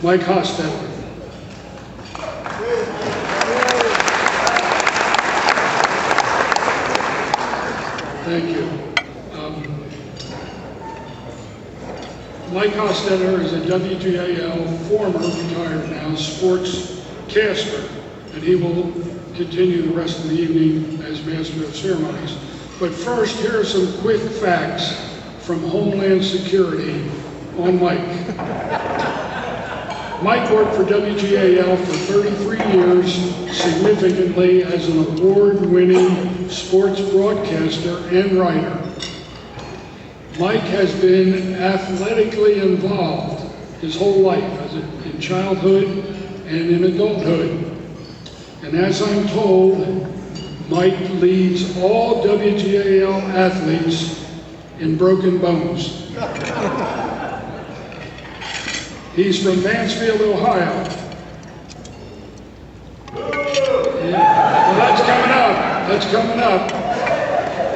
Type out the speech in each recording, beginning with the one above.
Mike Hostetler. Thank you. Mike Hostetler is a WGAL former, retired now, sportscaster, and he will continue the rest of the evening as Master of Ceremonies. But first, here are some quick facts from Homeland Security on Mike. Mike worked for WGAL for 33 years, significantly as an award-winning sports broadcaster and writer. Mike has been athletically involved his whole life, in childhood and in adulthood. And as I'm told, Mike leads all WGAL athletes in broken bones. He's from Mansfield, Ohio. Yeah. Well, that's coming up.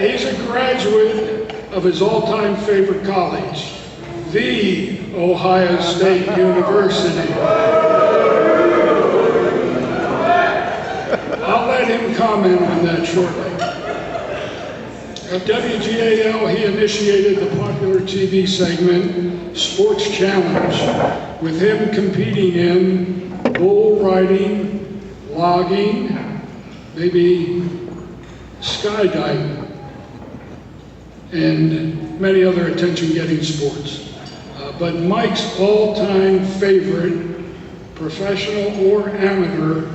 He's a graduate of his all-time favorite college, the Ohio State University. I'll let him comment on that shortly. At WGAL, he initiated the popular TV segment Sports Challenge, with him competing in bull riding, logging, maybe skydiving, and many other attention-getting sports. But Mike's all-time favorite, professional or amateur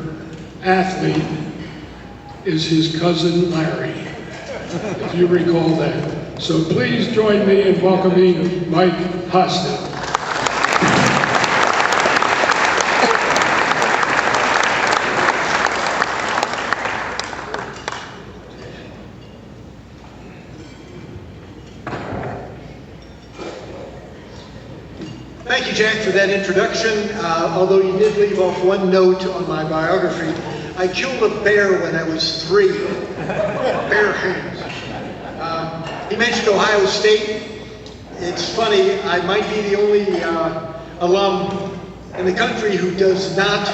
athlete, is his cousin Larry, if you recall that. So please join me in welcoming Mike Hostetler. Thank you, Jack, for that introduction. Although you did leave off one note on my biography, I killed a bear when I was 3. Bear hands. He mentioned Ohio State. It's funny, I might be the only alum in the country who does not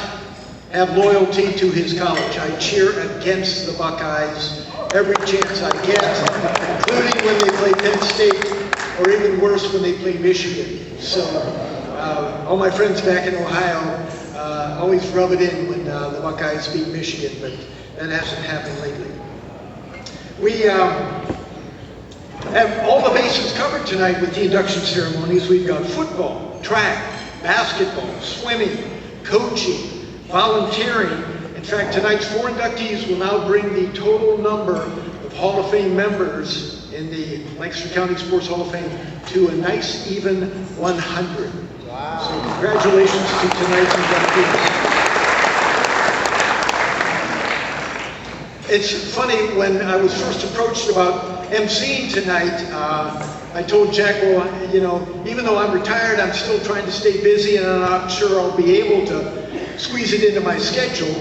have loyalty to his college. I cheer against the Buckeyes every chance I get, including when they play Penn State, or even worse, when they play Michigan. So all my friends back in Ohio always rub it in when the Buckeyes beat Michigan, but that hasn't happened lately. We have all the bases covered tonight with the induction ceremonies. We've got football, track, basketball, swimming, coaching, volunteering. In fact, tonight's 4 inductees will now bring the total number of Hall of Fame members in the Lancaster County Sports Hall of Fame to a nice even 100. Wow. So congratulations to tonight's inductees. It's funny, when I was first approached about emceeing tonight, I told Jack, well, you know, even though I'm retired, I'm still trying to stay busy, and I'm not sure I'll be able to squeeze it into my schedule.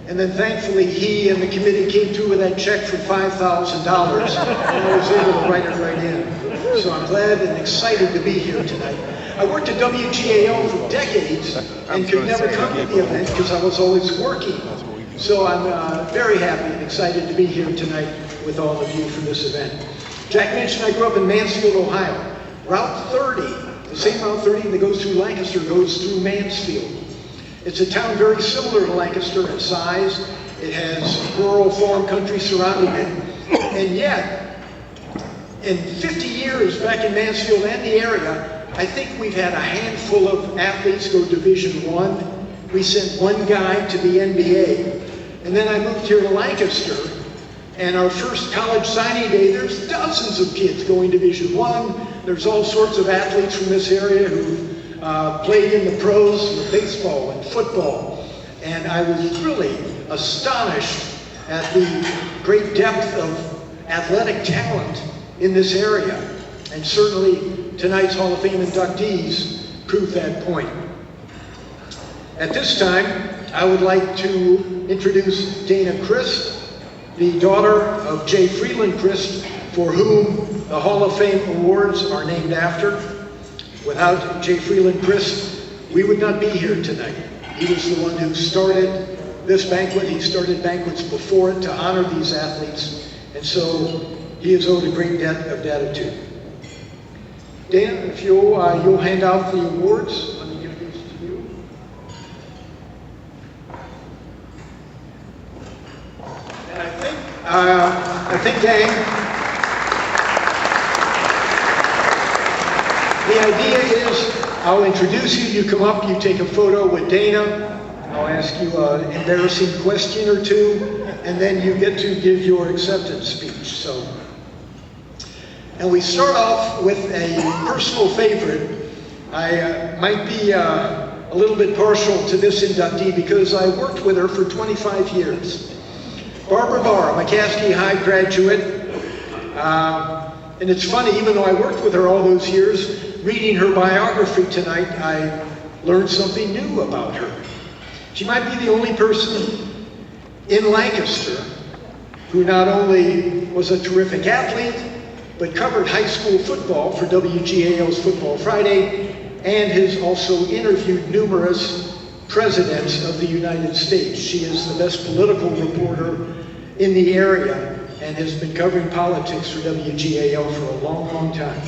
And then thankfully he and the committee came through with that check for $5,000, and I was able to write it right in. So I'm glad and excited to be here tonight. I worked at WGAL for decades and could never come to the event because I was always working. So I'm very happy and excited to be here tonight with all of you for this event. Jack mentioned I grew up in Mansfield, Ohio. Route 30, the same Route 30 that goes through Lancaster, goes through Mansfield. It's a town very similar to Lancaster in size. It has rural farm country surrounding it. And yet, in 50 years back in Mansfield and the area, I think we've had a handful of athletes go Division I. We sent one guy to the NBA. And then I moved here to Lancaster, and our first college signing day, there's dozens of kids going Division I. There's all sorts of athletes from this area who played in the pros with baseball and football. And I was really astonished at the great depth of athletic talent in this area. And certainly tonight's Hall of Fame inductees prove that point. At this time, I would like to introduce Dana Christ, the daughter of J. Freeland Christ, for whom the Hall of Fame awards are named after. Without J. Freeland Christ, we would not be here tonight. He was the one who started this banquet. He started banquets before it to honor these athletes, and so he is owed a great debt of gratitude. Dan, if you'll hand out the awards. Let me give these to you. And I think, gang, the idea is I'll introduce you, you come up, you take a photo with Dana, I'll ask you an embarrassing question or two, and then you get to give your acceptance speech. So, and we start off with a personal favorite. I might be a little bit partial to this inductee because I worked with her for 25 years. Barbara Barr, a McCaskey High graduate. And it's funny, even though I worked with her all those years, reading her biography tonight, I learned something new about her. She might be the only person in Lancaster who not only was a terrific athlete, but covered high school football for WGAL's Football Friday, and has also interviewed numerous presidents of the United States. She is the best political reporter in the area and has been covering politics for WGAL for a long, long time.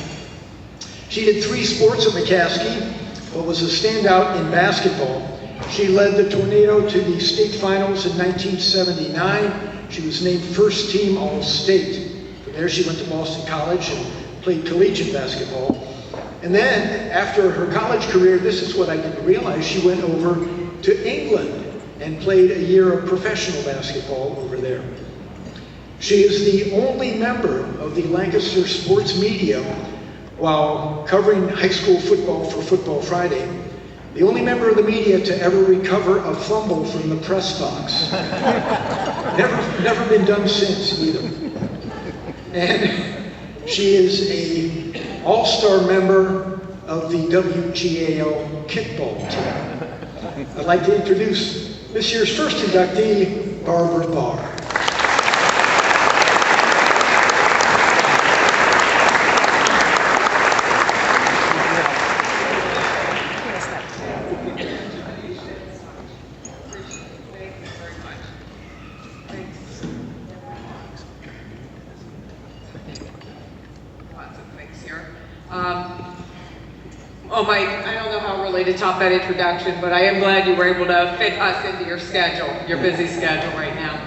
She did 3 sports at McCaskey, but was a standout in basketball. She led the Tornado to the state finals in 1979. She was named first team All-State. From there she went to Boston College and played collegiate basketball. And then, after her college career, this is what I didn't realize, she went over to England and played a year of professional basketball over there. She is the only member of the Lancaster sports media, while covering high school football for Football Friday, the only member of the media to ever recover a fumble from the press box. Never been done since either. And she is an all-star member of the WGAL kickball team. I'd like to introduce this year's first inductee, Barbara Barr. Mike, I don't know how really to top that introduction, but I am glad you were able to fit us into your schedule, your busy schedule right now.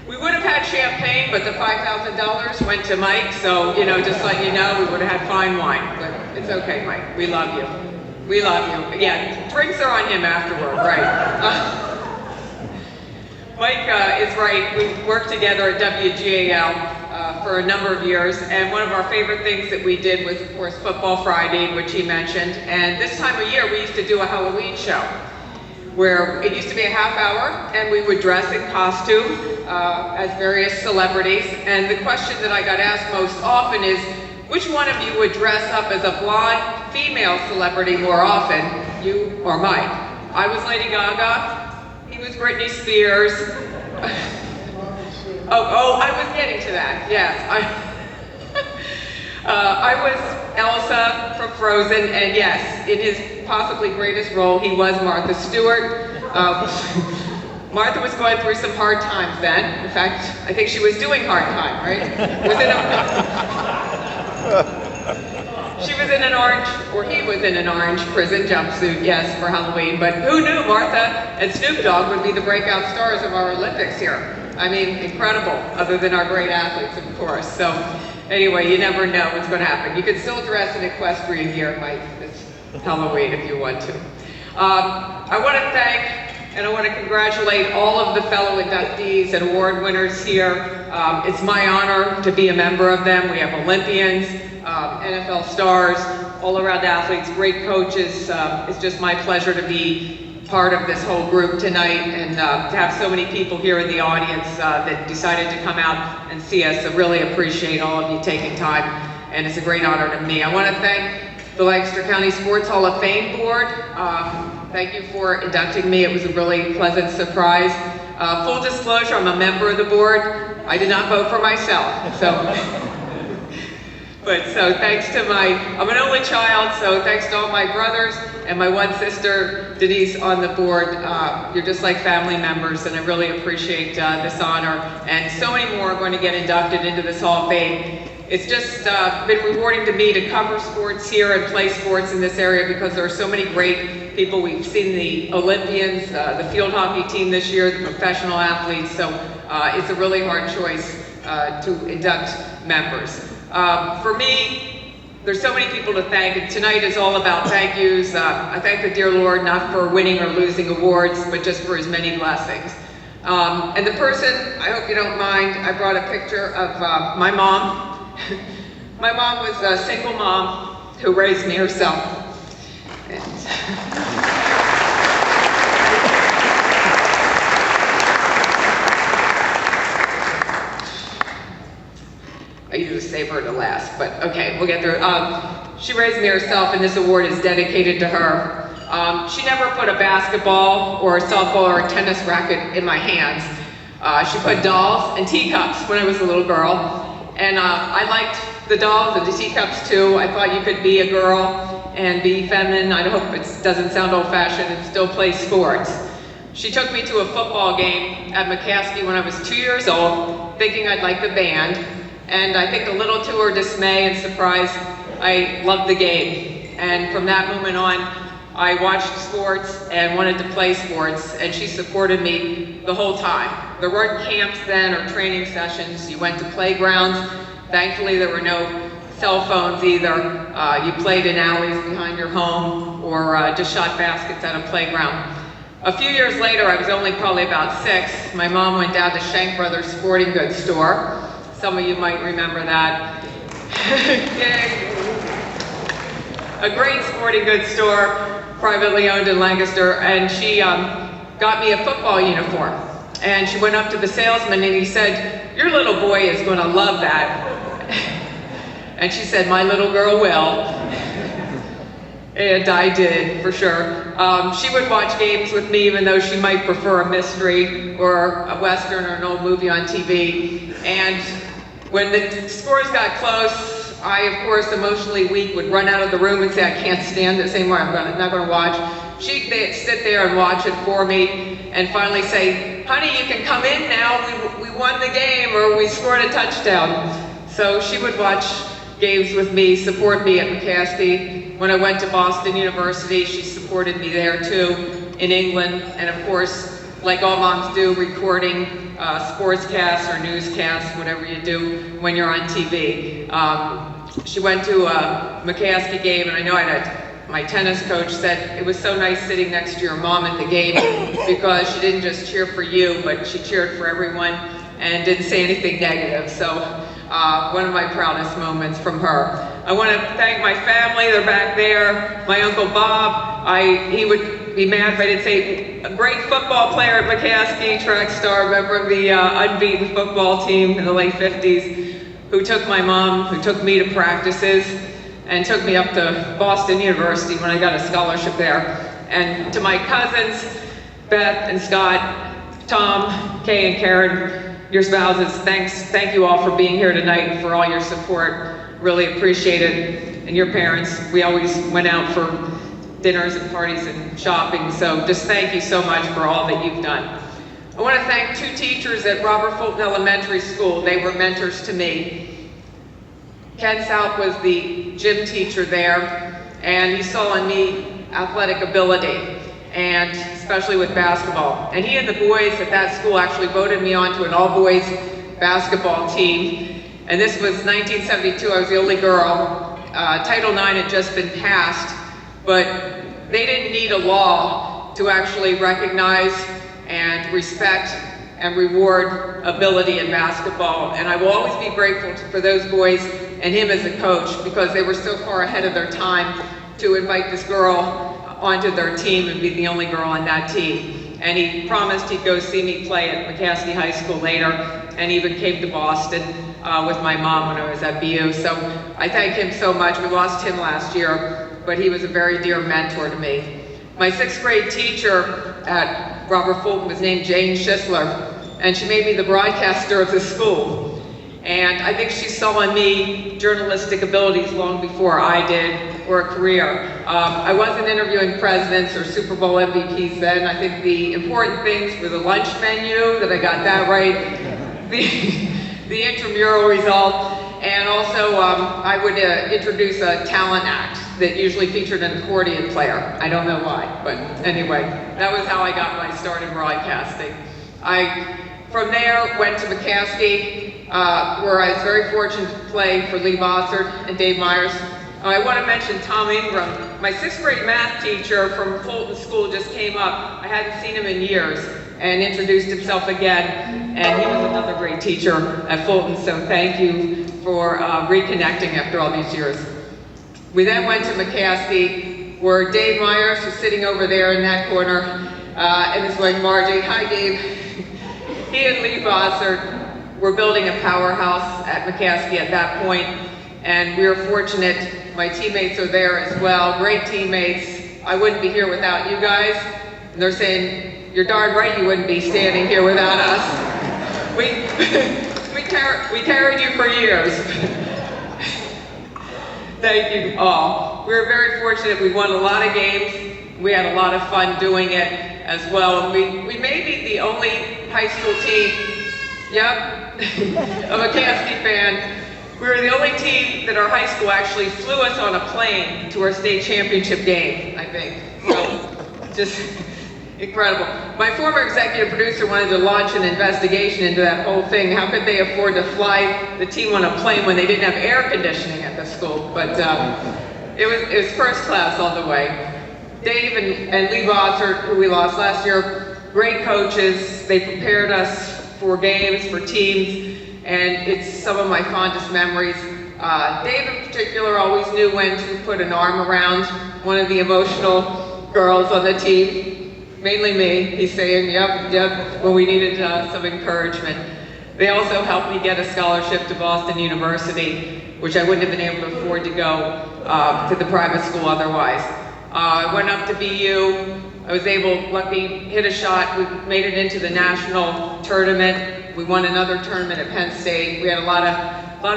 We would have had champagne, but the $5,000 went to Mike, so, just let you know, we would have had fine wine, but it's okay, Mike. We love you. We love you. Yeah, drinks are on him afterward, right? Mike is right. We worked together at WGAL for a number of years, and one of our favorite things that we did was, of course, Football Friday, which he mentioned. And this time of year, we used to do a Halloween show, where it used to be a half hour, and we would dress in costume as various celebrities. And the question that I got asked most often is, which one of you would dress up as a blonde female celebrity more often, you or Mike? I was Lady Gaga. He was Britney Spears. I was getting to that, yes. I was Elsa from Frozen, and yes, in his possibly greatest role, he was Martha Stewart. Martha was going through some hard times then. In fact, I think she was doing hard time, right? She was in an orange, or he was in an orange prison jumpsuit, yes, for Halloween. But who knew Martha and Snoop Dogg would be the breakout stars of our Olympics here? I mean, incredible, other than our great athletes, of course. So anyway, you never know what's going to happen. You can still dress in equestrian gear, Mike, this Halloween if you want to. I want to thank and I want to congratulate all of the fellow inductees and award winners here. It's my honor to be a member of them. We have Olympians, NFL stars, all-around athletes, great coaches. It's just my pleasure to be part of this whole group tonight, and to have so many people here in the audience that decided to come out and see us. I really appreciate all of you taking time, and it's a great honor to me. I want to thank the Lancaster County Sports Hall of Fame Board. Thank you for inducting me. It was a really pleasant surprise. Full disclosure, I'm a member of the board. I did not vote for myself, so. But so thanks to I'm an only child, so thanks to all my brothers and my one sister, Denise, on the board. You're just like family members, and I really appreciate this honor. And so many more are going to get inducted into this Hall of Fame. It's just been rewarding to me to cover sports here and play sports in this area because there are so many great people. We've seen the Olympians, the field hockey team this year, the professional athletes, so it's a really hard choice to induct members. For me, there's so many people to thank, and tonight is all about thank yous. I thank the dear Lord not for winning or losing awards, but just for his many blessings. And the person, I hope you don't mind, I brought a picture of my mom. My mom was a single mom who raised me herself. I usually save her to last, but okay, we'll get through. She raised me herself, and this award is dedicated to her. She never put a basketball or a softball or a tennis racket in my hands. She put dolls and teacups when I was a little girl. And I liked the dolls and the teacups too. I thought you could be a girl and be feminine. I hope it doesn't sound old-fashioned and still play sports. She took me to a football game at McCaskey when I was 2 years old, thinking I'd like the band. And I think a little to her dismay and surprise, I loved the game. And from that moment on, I watched sports and wanted to play sports, and she supported me the whole time. There weren't camps then or training sessions. You went to playgrounds. Thankfully, there were no cell phones either. You played in alleys behind your home or just shot baskets at a playground. A few years later, I was only probably about 6. My mom went down to Shank Brothers Sporting Goods store. Some of you might remember that. Yay. A great sporting goods store, privately owned in Lancaster, and she got me a football uniform. And she went up to the salesman and he said, "Your little boy is going to love that." And she said, "My little girl will." And I did, for sure. She would watch games with me even though she might prefer a mystery or a Western or an old movie on TV. And when the scores got close, I, of course, emotionally weak, would run out of the room and say, "I can't stand this anymore, I'm not going to watch." She'd sit there and watch it for me and finally say, "Honey, you can come in now, we won the game," or "We scored a touchdown." So she would watch games with me, support me at McCaskey. When I went to Boston University, she supported me there too, in England, and of course, like all moms do, recording sportscasts or newscasts, whatever you do when you're on TV. She went to a McCaskey game, and I know my tennis coach said it was so nice sitting next to your mom at the game because she didn't just cheer for you, but she cheered for everyone and didn't say anything negative. So one of my proudest moments from her. I want to thank my family, they're back there. My Uncle Bob, he would be mad if I didn't say, a great football player at McCaskey, track star, member of the unbeaten football team in the late 50s, who took my mom, who took me to practices, and took me up to Boston University when I got a scholarship there. And to my cousins, Beth and Scott, Tom, Kay and Karen, your spouses, thank you all for being here tonight and for all your support. Really appreciate it. And your parents, we always went out for dinners and parties and shopping, so just thank you so much for all that you've done. I want to thank 2 teachers at Robert Fulton Elementary School. They were mentors to me. Ken South was the gym teacher there, and he saw in me athletic ability, and especially with basketball. And he and the boys at that school actually voted me onto an all-boys basketball team. And this was 1972, I was the only girl. Title IX had just been passed, but they didn't need a law to actually recognize and respect and reward ability in basketball. And I will always be grateful for those boys and him as a coach because they were so far ahead of their time to invite this girl onto their team and be the only girl on that team. And he promised he'd go see me play at McCaskey High School later, and even came to Boston with my mom when I was at BU. So I thank him so much. We lost him last year, but he was a very dear mentor to me. My 6th grade teacher at Robert Fulton was named Jane Schisler, and she made me the broadcaster of the school. And I think she saw in me journalistic abilities long before I did, or a career. I wasn't interviewing presidents or Super Bowl MVPs then. I think the important things were the lunch menu, that I got that right, the intramural result, and also I would introduce a talent act that usually featured an accordion player. I don't know why, but anyway, that was how I got my start in broadcasting. From there, went to McCaskey, where I was very fortunate to play for Lee Bossert and Dave Myers. I want to mention Tom Ingram. My 6th grade math teacher from Fulton School just came up. I hadn't seen him in years, and introduced himself again, and he was another great teacher at Fulton, so thank you for reconnecting after all these years. We then went to McCaskey, where Dave Myers was sitting over there in that corner, and his wife Margie. Hi, Dave. He and Lee Bossert were building a powerhouse at McCaskey at that point, and we were fortunate. My teammates are there as well, great teammates. I wouldn't be here without you guys. And they're saying, you're darn right you wouldn't be standing here without us. We carried you for years. Thank you all. We were very fortunate. We won a lot of games. We had a lot of fun doing it as well. And we may be the only high school team, yep, a McCaskey fan. We were the only team that our high school actually flew us on a plane to our state championship game, I think. So, just incredible. My former executive producer wanted to launch an investigation into that whole thing. How could they afford to fly the team on a plane when they didn't have air conditioning at the school? But it was first class all the way. Dave and Lee Bossert, who we lost last year, great coaches. They prepared us for games, for teams, and it's some of my fondest memories. Dave in particular always knew when to put an arm around one of the emotional girls on the team, mainly me. He's saying, yep, when we needed some encouragement. They also helped me get a scholarship to Boston University, which I wouldn't have been able to afford to go to the private school otherwise. I went up to BU. I was lucky, hit a shot. We made it into the national tournament. We won another tournament at Penn State. We had a lot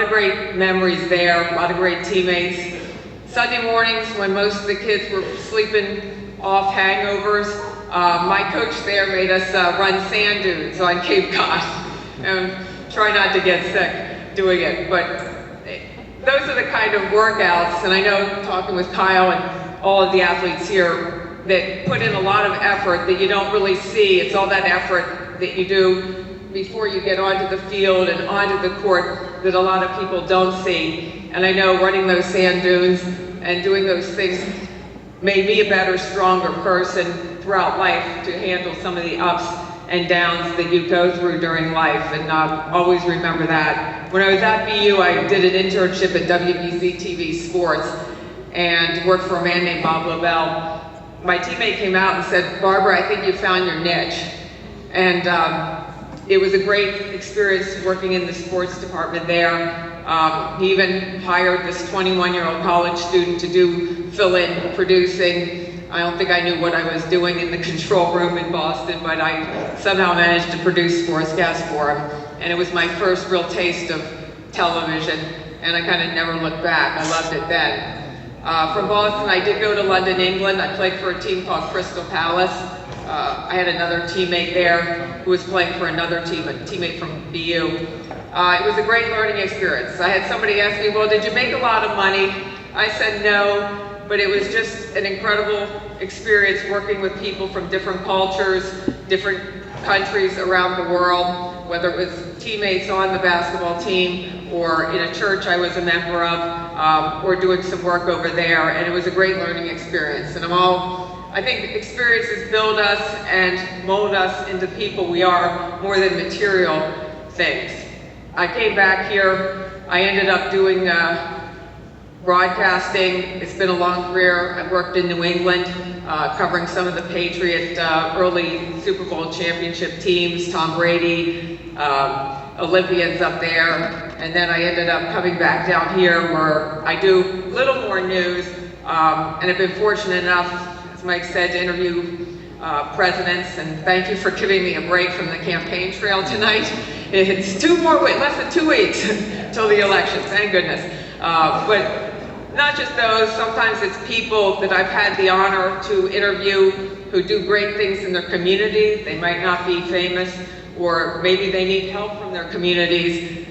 of great memories there, a lot of great teammates. Sunday mornings, when most of the kids were sleeping off hangovers, my coach there made us run sand dunes on Cape Cod and try not to get sick doing it. But those are the kind of workouts, and I know talking with Kyle and all of the athletes here that put in a lot of effort that you don't really see. It's all that effort that you do before you get onto the field and onto the court that a lot of people don't see. And I know running those sand dunes and doing those things made me a better, stronger person throughout life to handle some of the ups and downs that you go through during life, and always remember that. When I was at BU, I did an internship at WBZ TV Sports and worked for a man named Bob Lobel. My teammate came out and said, Barbara, I think you found your niche. And it was a great experience working in the sports department there. He even hired this 21-year-old college student to fill in producing. I don't think I knew what I was doing in the control room in Boston, but I somehow managed to produce sportscast for him. And it was my first real taste of television, and I kind of never looked back. I loved it then. From Boston, I did go to London, England. I played for a team called Crystal Palace. I had another teammate there who was playing for another team, a teammate from BU. It was a great learning experience. I had somebody ask me, well, did you make a lot of money? I said no, but it was just an incredible experience working with people from different cultures, different countries around the world, whether it was teammates on the basketball team or in a church I was a member of, or doing some work over there, and it was a great learning experience. And I think experiences build us and mold us into people we are more than material things. I came back here, I ended up doing broadcasting. It's been a long career. I worked in New England, covering some of the Patriot early Super Bowl championship teams, Tom Brady, Olympians up there, and then I ended up coming back down here where I do a little more news, and I've been fortunate enough, as Mike said, to interview presidents, and thank you for giving me a break from the campaign trail tonight. It's less than 2 weeks till the election, thank goodness. But not just those, sometimes it's people that I've had the honor to interview who do great things in their community. They might not be famous, or maybe they need help from their communities,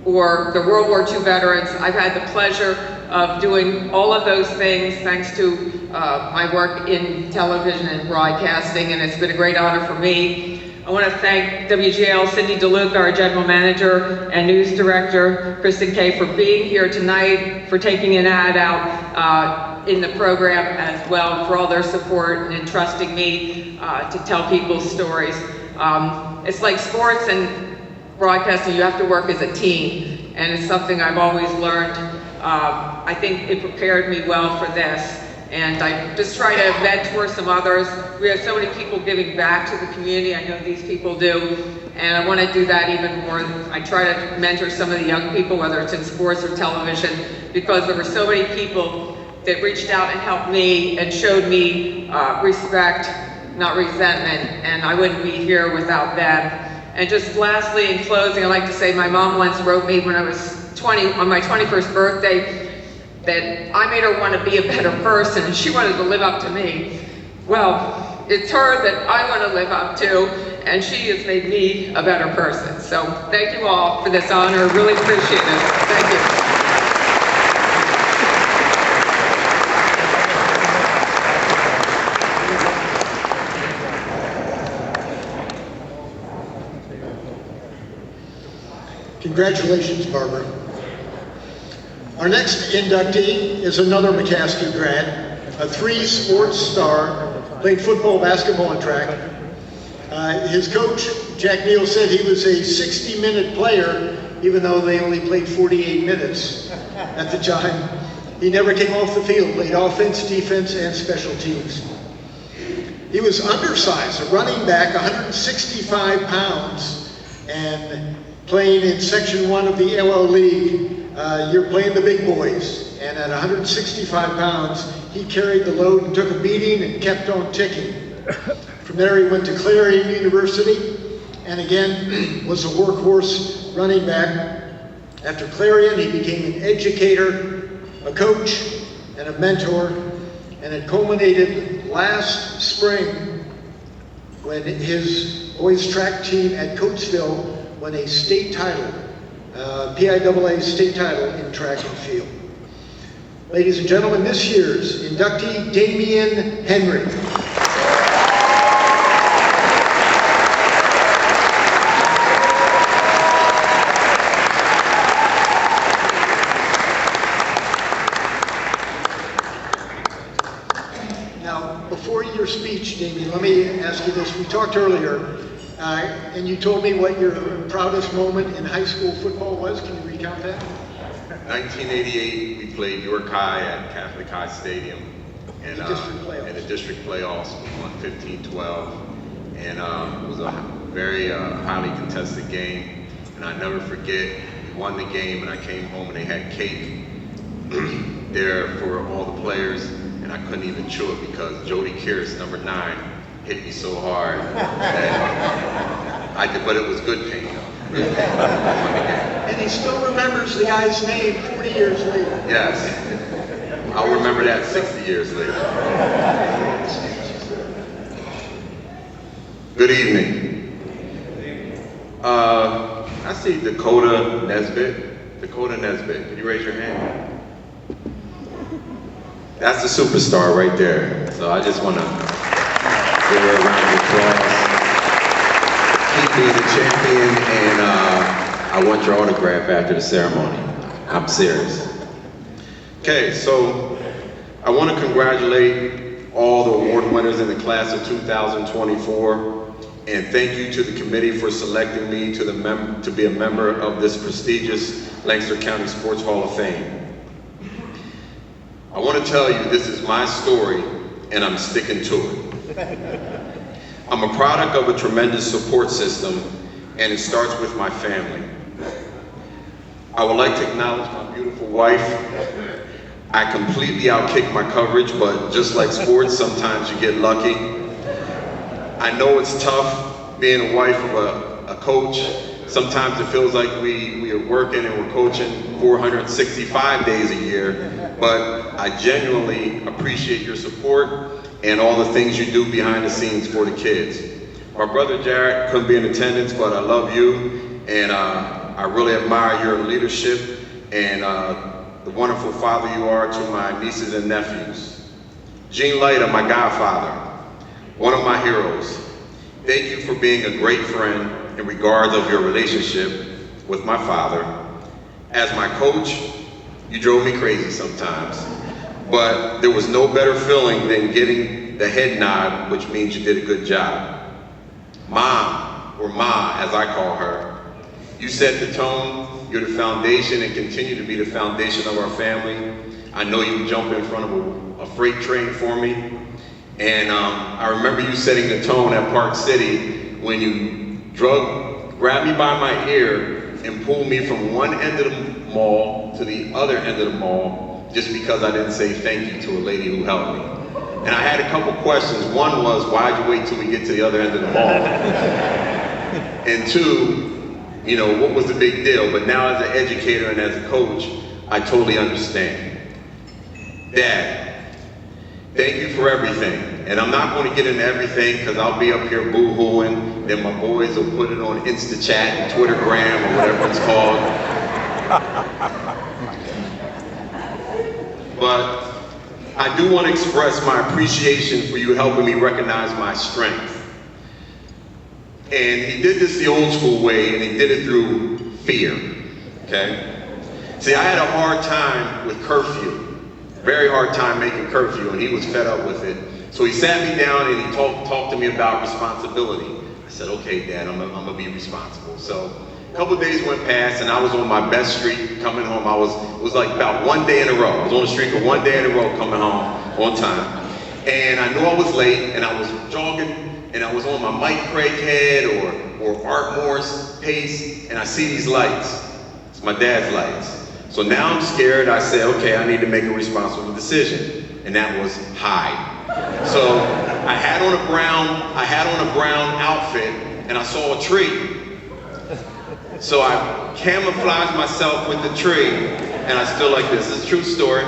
or the World War II veterans. I've had the pleasure of doing all of those things thanks to my work in television and broadcasting, and it's been a great honor for me. I want to thank WGL Cindy DeLuca, our general manager, and news director Kristen Kay for being here tonight, for taking an ad out in the program as well, for all their support and entrusting me to tell people's stories. It's like sports and broadcasting, you have to work as a team, and it's something I've always learned. I think it prepared me well for this. And I just try to mentor some others. We have so many people giving back to the community. I know these people do. And I want to do that even more. I try to mentor some of the young people, whether it's in sports or television, because there were so many people that reached out and helped me and showed me respect, not resentment. And I wouldn't be here without them. And just lastly, in closing, I'd like to say my mom once wrote me when I was 20, on my 21st birthday, that I made her want to be a better person, and she wanted to live up to me. Well, it's her that I want to live up to, and she has made me a better person. So thank you all for this honor. Really appreciate it. Thank you. Congratulations, Barbara. Our next inductee is another McCaskey grad, a 3-sports star, played football, basketball, and track. His coach, Jack Neal, said he was a 60-minute player, even though they only played 48 minutes at the time. He never came off the field, played offense, defense, and special teams. He was undersized, a running back, 165 pounds, and playing in Section 1 of the LL League. You're playing the big boys, and at 165 pounds, he carried the load and took a beating and kept on ticking. From there, he went to Clarion University, and again, was a workhorse running back. After Clarion, he became an educator, a coach, and a mentor, and it culminated last spring when his boys track team at Coatesville won a state title, PIAA state title in track and field. Ladies and gentlemen, this year's inductee, Damian Henry. Now, before your speech, Damian, let me ask you this. We talked earlier, and you told me what your proudest moment in high school football was. Can you recount that? 1988, we played York High at Catholic High Stadium. And, in the district playoffs, we won 15-12. And it was a very highly contested game. And I never forget, we won the game and I came home and they had cake there for all the players. And I couldn't even chew it because Jody Kearse, number 9, hit me so hard that I did, but it was good pain. Good pain. And he still remembers the guy's name 40 years later. Yes. I'll remember that 60 years later. Good evening. I see Dakota Nesbitt. Dakota Nesbitt, can you raise your hand? That's the superstar right there. So I just want to give her a round of applause. Keep being the champion, and I want your autograph after the ceremony. I'm serious. Okay, so I want to congratulate all the award winners in the class of 2024, and thank you to the committee for selecting me to be a member of this prestigious Lancaster County Sports Hall of Fame. I want to tell you this is my story, and I'm sticking to it. I'm a product of a tremendous support system, and it starts with my family. I would like to acknowledge my beautiful wife. I completely outkicked my coverage, but just like sports, sometimes you get lucky. I know it's tough being a wife of a coach Sometimes it feels like we are working and we're coaching 465 days a year, but I genuinely appreciate your support and all the things you do behind the scenes for the kids. My brother Jared couldn't be in attendance, but I love you, and I really admire your leadership and the wonderful father you are to my nieces and nephews. Gene Leiter, my godfather, one of my heroes. Thank you for being a great friend in regards of your relationship with my father. As my coach, you drove me crazy sometimes, but there was no better feeling than getting the head nod, which means you did a good job. Mom, or Ma, as I call her, you set the tone. You're the foundation and continue to be the foundation of our family. I know you jump in front of a freight train for me. And I remember you setting the tone at Park City when you grabbed me by my ear and pulled me from one end of the mall to the other end of the mall just because I didn't say thank you to a lady who helped me. And I had a couple questions. One was, why'd you wait till we get to the other end of the mall? And two, you know, what was the big deal? But now as an educator and as a coach, I totally understand. Dad, thank you for everything. And I'm not going to get into everything because I'll be up here boo-hooing, then my boys will put it on InstaChat and Twittergram or whatever it's called. But I do want to express my appreciation for you helping me recognize my strength. And he did this the old school way, and he did it through fear, okay? See, I had a hard time with curfew, very hard time making curfew, and he was fed up with it. So he sat me down and he talked to me about responsibility. I said, okay, Dad, I'm gonna be responsible. So a couple of days went past, and I was on my best streak coming home. It was like about one day in a row. I was on a streak of one day in a row coming home on time. And I knew I was late, and I was jogging, and I was on my Mike Craighead or Art Morris pace, and I see these lights. It's my dad's lights. So now I'm scared. I say, okay, I need to make a responsible decision, and that was hide. So I had on a brown outfit, and I saw a tree. So I camouflaged myself with the tree, and I stood like this. This is a true story.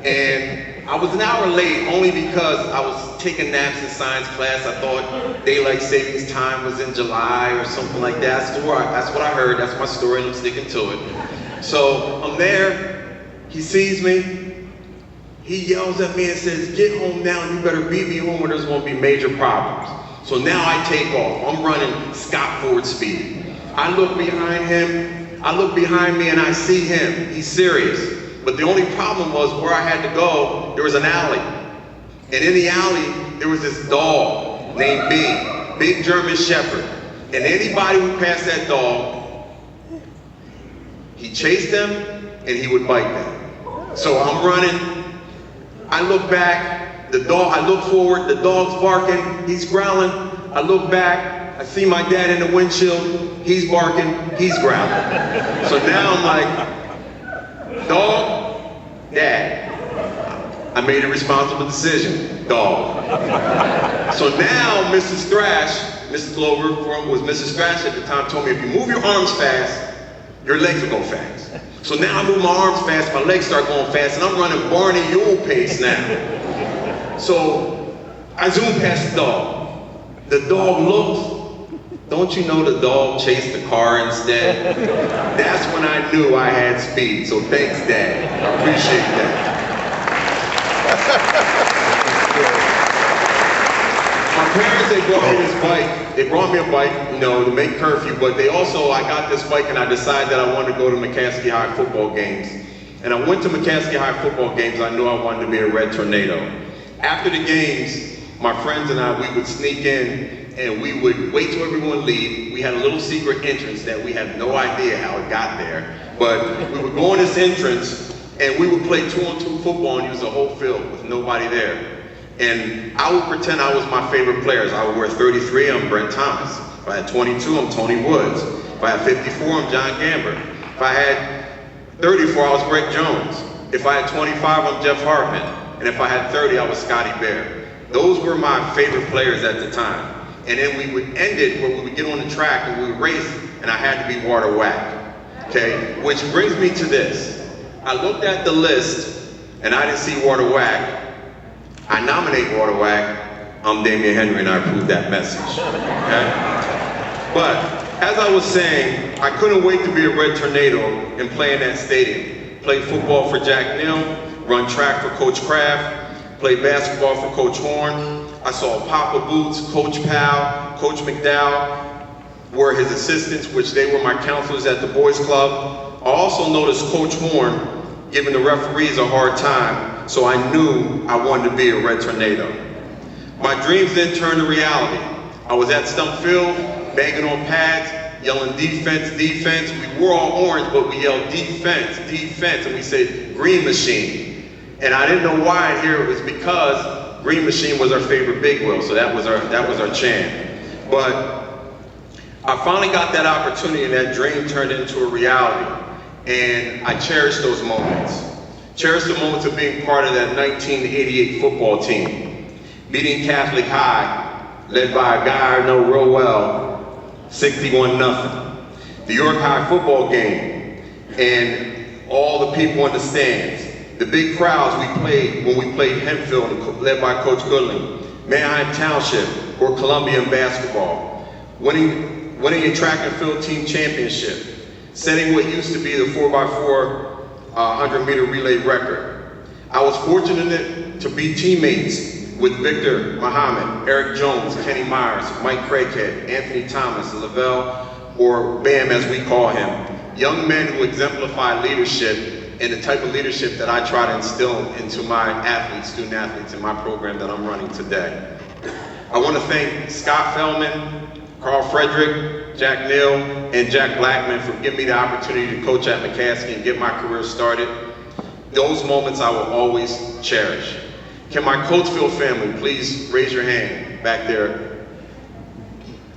And I was an hour late only because I was taking naps in science class. I thought daylight savings time was in July or something like that. That's what I heard. That's my story, and I'm sticking to it. So I'm there. He sees me. He yells at me and says, get home now, and you better beat me home or there's going to be major problems. So now I take off. I'm running Scott Ford speed. I look behind him. I look behind me, and I see him. He's serious. But the only problem was where I had to go, there was an alley. And in the alley, there was this dog named B, big German Shepherd. And anybody who passed that dog, he chased them and he would bite them. So I'm running, I look back, I look forward, the dog's barking, he's growling. I look back, I see my dad in the windshield, he's barking, he's growling. So now I'm like, dog, dad. I made a responsible decision, dog. So now Mrs. Thrash, Mrs. Glover was Mrs. Thrash at the time, told me if you move your arms fast, your legs will go fast. So now I move my arms fast, my legs start going fast, and I'm running Barney Yule pace now. So I zoom past the dog. The dog looks. Don't you know the dog chased the car instead? That's when I knew I had speed. So thanks, Dad. I appreciate that. My parents, they brought me this bike. They brought me a bike, you know, to make curfew, but I got this bike and I decided that I wanted to go to McCaskey High football games. And I went to McCaskey High football games. I knew I wanted to be a Red Tornado. After the games, my friends and I, we would sneak in and we would wait till everyone leave. We had a little secret entrance that we had no idea how it got there. But we would go in this entrance and we would play 2-on-2 football and use the whole field with nobody there. And I would pretend I was my favorite players. I would wear 33, I'm Brent Thomas. If I had 22, I'm Tony Woods. If I had 54, I'm John Gambert. If I had 34, I was Greg Jones. If I had 25, I'm Jeff Hartman. And if I had 30, I was Scotty Bear. Those were my favorite players at the time. And then we would end it where we would get on the track and we would race, and I had to be Walter Wack. Okay, which brings me to this. I looked at the list and I didn't see Walter Wack. I nominate Walter Wack. I'm Damian Henry and I approve that message. Okay? But as I was saying, I couldn't wait to be a Red Tornado and play in that stadium. Play football for Jack Neal, run track for Coach Kraft, play basketball for Coach Horn. I saw Papa Boots, Coach Powell, Coach McDowell were his assistants, which they were my counselors at the boys club. I also noticed Coach Horn giving the referees a hard time, so I knew I wanted to be a Red Tornado. My dreams then turned to reality. I was at Stump Field, banging on pads, yelling defense, defense. We were all orange, but we yelled defense, defense, and we said green machine. And I didn't know why in here. It was because green machine was our favorite big wheel, so that was our chant. But I finally got that opportunity, and that dream turned into a reality. And I cherish those moments. Cherish the moments of being part of that 1988 football team, beating Catholic High, led by a guy I know real well, 61-0. The York High football game, and all the people in the stands. The big crowds we played when we played Hempfield, led by Coach Goodling. Manheim Township, or Columbia in basketball. Winning a track and field team championship. Setting what used to be the 4x4 100-meter relay record. I was fortunate to be teammates with Victor Muhammad, Eric Jones, Kenny Myers, Mike Craighead, Anthony Thomas, Lavelle, or Bam as we call him. Young men who exemplify leadership and the type of leadership that I try to instill into my athletes, student athletes in my program that I'm running today. I want to thank Scott Feldman, Carl Frederick, Jack Neal, and Jack Blackman for giving me the opportunity to coach at McCaskey and get my career started. Those moments I will always cherish. Can my Coatesville family please raise your hand back there?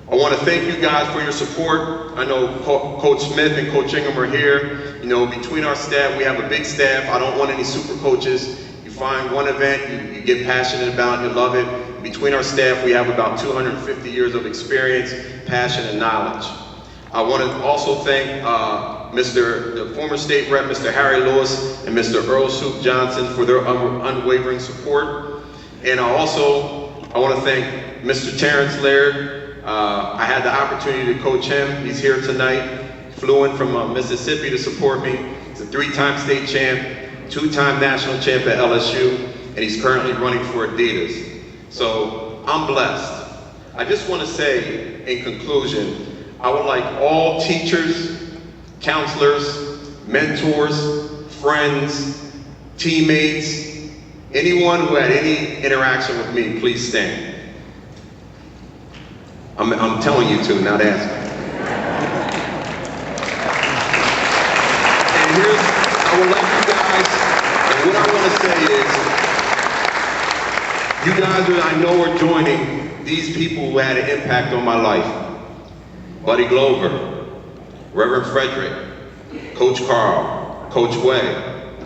I want to thank you guys for your support. I know Coach Smith and Coach Ingham are here. You know, between our staff, we have a big staff. I don't want any super coaches. You find one event you get passionate about, you love it. Between our staff, we have about 250 years of experience, passion, and knowledge. I want to also thank the former state rep, Mr. Harry Lewis, and Mr. Earl Soup Johnson for their unwavering support. And I want to thank Mr. Terrence Laird. I had the opportunity to coach him. He's here tonight. Flew in from Mississippi to support me. He's a 3-time state champ, 2-time national champ at LSU, and he's currently running for Adidas. So I'm blessed. I just want to say, in conclusion, I would like all teachers, counselors, mentors, friends, teammates, anyone who had any interaction with me, please stand. I'm telling you to, not asking. And I would like you guys, and what I want to say is, you guys I know are joining these people who had an impact on my life. Buddy Glover, Reverend Frederick, Coach Carl, Coach Way,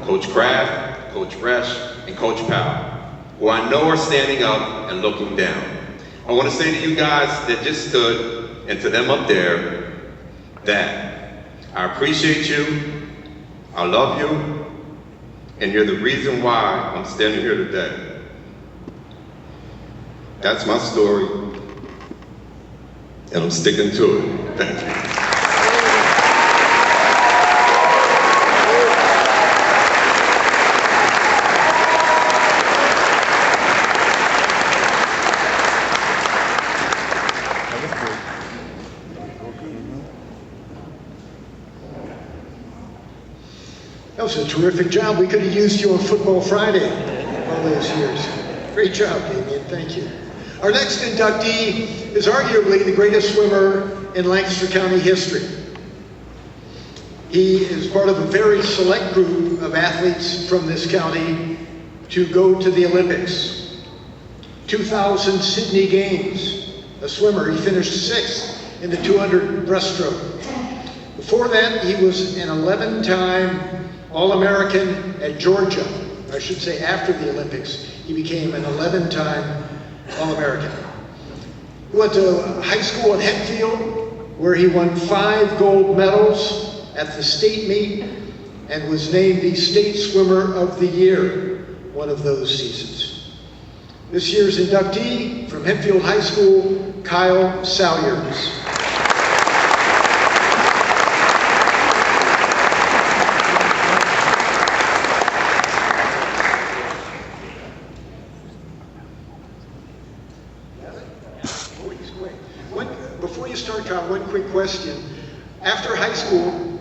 Coach Kraft, Coach Resch, and Coach Powell, who I know are standing up and looking down. I want to say to you guys that just stood, and to them up there, that I appreciate you, I love you, and you're the reason why I'm standing here today. That's my story, and I'm sticking to it. Thank you. That was a terrific job. We could have used you on Football Friday all those years. Great job, Damian. Thank you. Our next inductee is arguably the greatest swimmer in Lancaster County history. He is part of a very select group of athletes from this county to go to the Olympics. 2000 Sydney Games, a swimmer. He finished 6th in the 200 breaststroke. Before that, he was an 11-time All-American at Georgia. I should say after the Olympics, he became an 11-time All-American. He went to high school at Hempfield, where he won 5 gold medals at the state meet and was named the State Swimmer of the Year one of those seasons. This year's inductee from Hempfield High School, Kyle Salyers. Before you start, Kyle, one quick question. After high school,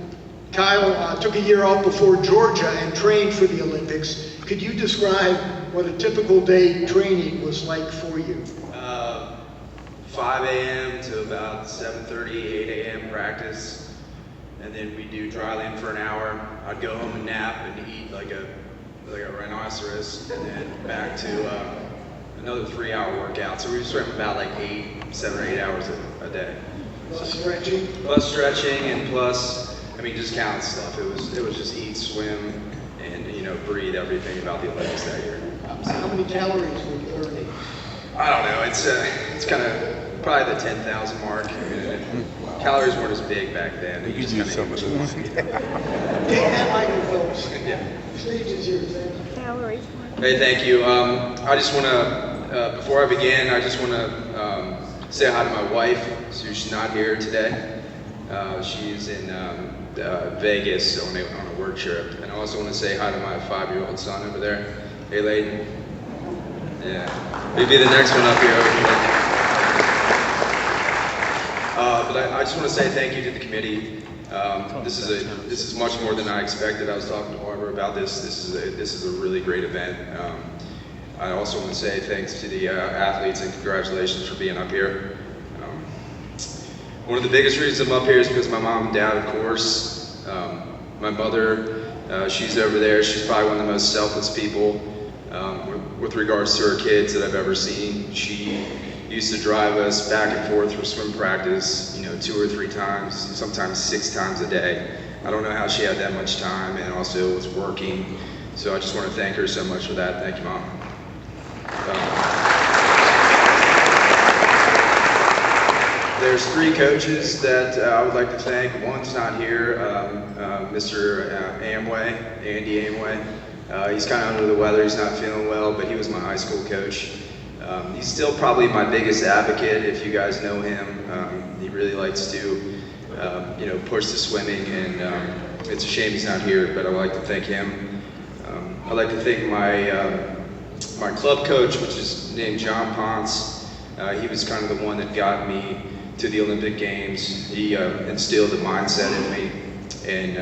Kyle took a year off before Georgia and trained for the Olympics. Could you describe what a typical day training was like for you? 5 a.m. to about 7:30, 8 a.m. practice, and then we do dry land for an hour. I'd go home and nap and eat like a rhinoceros, and then back to another 3-hour workout. So we swim about like 7 or 8 hours a day. Plus stretching? Plus stretching, and plus, I mean, just counting stuff. It was just eat, swim, and breathe everything about the Olympics that year. So how many calories were you burning? I don't know. It's kind of probably the 10,000 mark. Calories weren't as big back then. You could use some of those. Take that microphones. Yeah. The stage is yours. Calories. Hey, thank you. I just want to, before I begin, I just want to say hi to my wife, so she's not here today. She's in Vegas on a work trip. And I also want to say hi to my 5-year-old son over there. Hey, Layden. Yeah. Maybe the next one up here. But I just want to say thank you to the committee. This is much more than I expected. I was talking to Barbara about this. This is a really great event. I also want to say thanks to the athletes and congratulations for being up here. One of the biggest reasons I'm up here is because my mom and dad, of course. My mother, she's over there. She's probably one of the most selfless people with regards to her kids that I've ever seen. She used to drive us back and forth for swim practice, 2 or 3 times, sometimes 6 times a day. I don't know how she had that much time, and also was working. So I just want to thank her so much for that. Thank you, Mom. There's 3 coaches that I would like to thank. One's not here, Mr. Andy Amway. He's kind of under the weather, he's not feeling well, but he was my high school coach. He's still probably my biggest advocate, if you guys know him. He really likes to, push the swimming, and it's a shame he's not here, but I would like to thank him. I'd like to thank my club coach, which is named John Ponce. He was kind of the one that got me to the Olympic Games. He instilled a mindset in me, and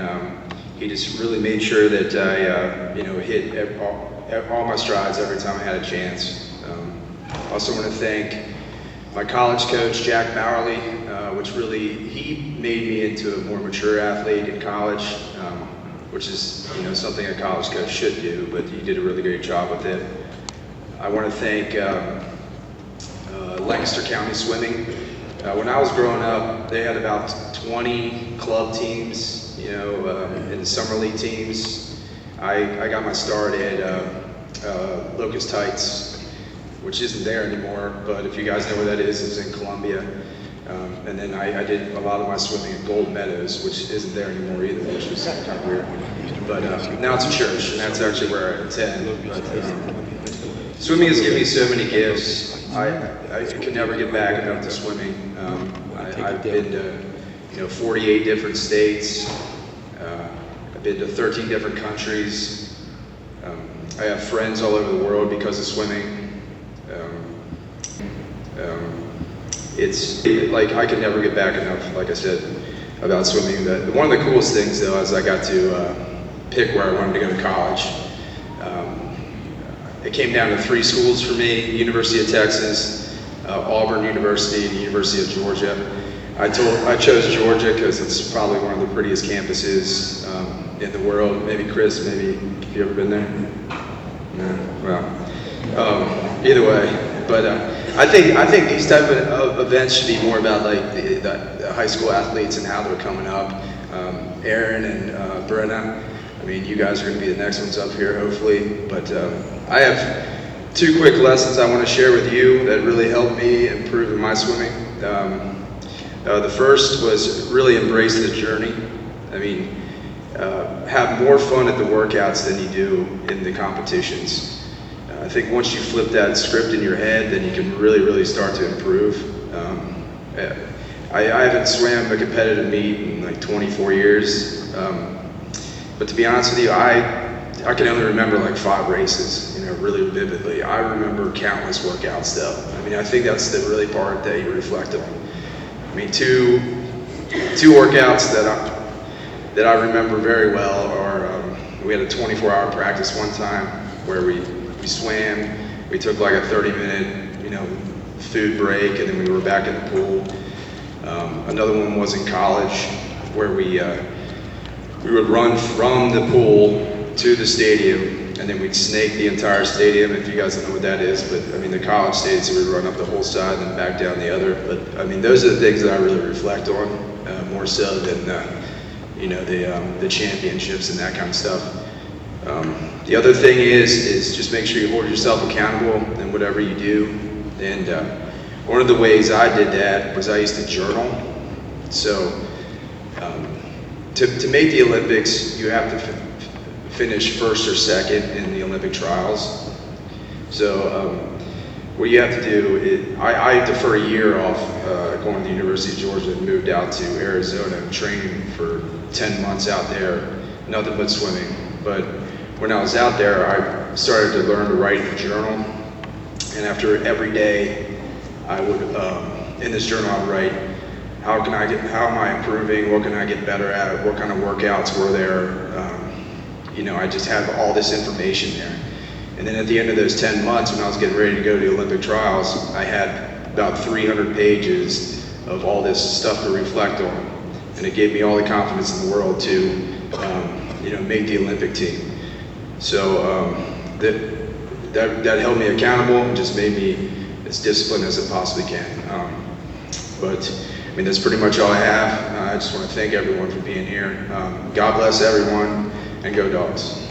he just really made sure that I, hit all my strides every time I had a chance. I also want to thank my college coach, Jack Bowerly, which really, he made me into a more mature athlete in college, which is, something a college coach should do, but he did a really great job with it. I want to thank Lancaster County Swimming. When I was growing up, they had about 20 club teams, in the summer league teams. I got my start at Locust Heights, which isn't there anymore, but if you guys know where that is, it's in Columbia. And then I did a lot of my swimming at Gold Meadows, which isn't there anymore either, which is kind of weird. But now it's a church, and that's actually where I attend. But, swimming has given me so many gifts. I can never get back enough to swimming. I've been to 48 different states. I've been to 13 different countries. I have friends all over the world because of swimming. It's like I can never get back enough, like I said, about swimming. One of the coolest things, though, is I got to pick where I wanted to go to college. It came down to 3 schools for me: University of Texas, Auburn University, and the University of Georgia. I chose Georgia because it's probably one of the prettiest campuses in the world. Maybe Chris, have you ever been there? No. Well, either way, but I think these type of events should be more about like the high school athletes and how they're coming up. Aaron and Brenna, I mean, you guys are going to be the next ones up here, hopefully. But I have 2 quick lessons I want to share with you that really helped me improve in my swimming. The first was really embrace the journey. I mean, have more fun at the workouts than you do in the competitions. I think once you flip that script in your head, then you can really start to improve. I haven't swam a competitive meet in like 24 years, but to be honest with you, I can only remember like 5 races, you know, really vividly. I remember countless workouts though. I mean, I think that's the really part that you reflect on. I mean, two workouts that I remember very well are, we had a 24-hour practice one time where we swam, we took like a 30-minute, you know, food break, and then we were back in the pool. Another one was in college where we would run from the pool to the stadium, and then we'd snake the entire stadium, if you guys don't know what that is, but I mean the college stadium, so we'd run up the whole side and then back down the other. But I mean, those are the things that I really reflect on, more so than you know, the championships and that kind of stuff. The other thing is just make sure you hold yourself accountable in whatever you do. And one of the ways I did that was I used to journal. So to make the Olympics, you have to finish first or second in the Olympic trials. So what you have to do is, I defer a year off going to the University of Georgia and moved out to Arizona and training for 10 months out there, nothing but swimming. But when I was out there, I started to learn to write in a journal. And after every day, I would, in this journal, I would write, how am I improving? What can I get better at? What kind of workouts were there? You know, I just had all this information there. And then at the end of those 10 months, when I was getting ready to go to the Olympic trials, I had about 300 pages of all this stuff to reflect on. And it gave me all the confidence in the world to, you know, make the Olympic team. So that held me accountable and just made me as disciplined as I possibly can. But I mean, that's pretty much all I have. I just want to thank everyone for being here. God bless everyone, and go Dogs.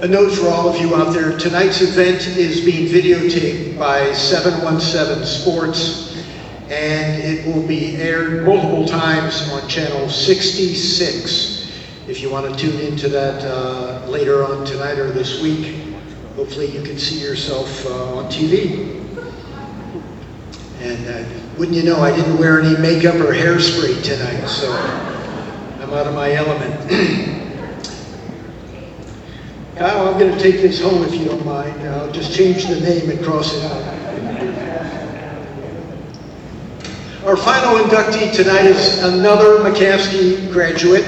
A note for all of you out there, tonight's event is being videotaped by 717 Sports, and it will be aired multiple times on channel 66. If you want to tune into that later on tonight or this week, hopefully you can see yourself on TV. And wouldn't you know, I didn't wear any makeup or hairspray tonight, so I'm out of my element. Kyle, I'm going to take this home if you don't mind. I'll just change the name and cross it out. Our final inductee tonight is another McCaskey graduate.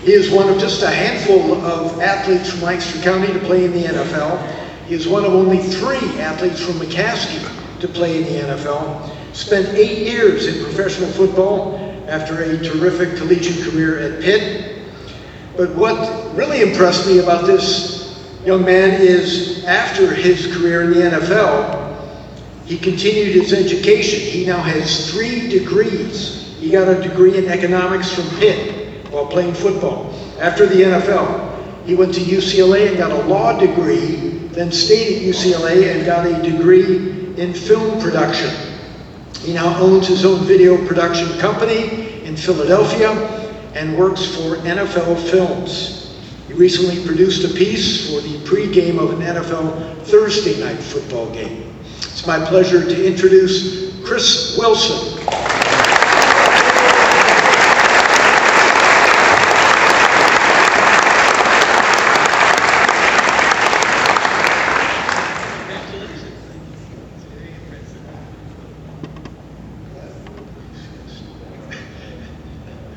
He is one of just a handful of athletes from Lancaster County to play in the NFL. He is one of only 3 athletes from McCaskey to play in the NFL. Spent 8 years in professional football after a terrific collegiate career at Pitt. But what really impressed me about this young man is after his career in the NFL, he continued his education. He now has 3 degrees. He got a degree in economics from Pitt while playing football. After the NFL, he went to UCLA and got a law degree, then stayed at UCLA and got a degree in film production. He now owns his own video production company in Philadelphia and works for NFL Films. He recently produced a piece for the pregame of an NFL Thursday night football game. It's my pleasure to introduce Chris Wilson.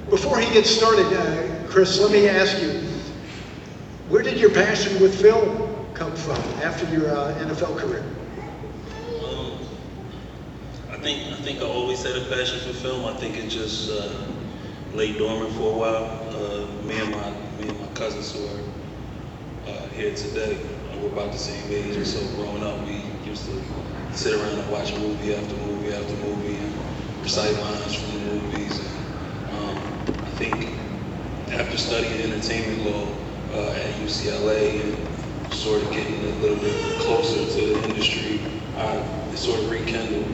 Before he gets started, Chris, let me ask you, where did your passion with film come from after your NFL career? I think I always had a passion for film. I think it just lay dormant for a while. Me and my cousins who are here today, we're about the same age, and so growing up, we used to sit around and watch movie after movie after movie and recite lines from the movies. studying entertainment law at UCLA and sort of getting a little bit closer to the industry, it sort of rekindled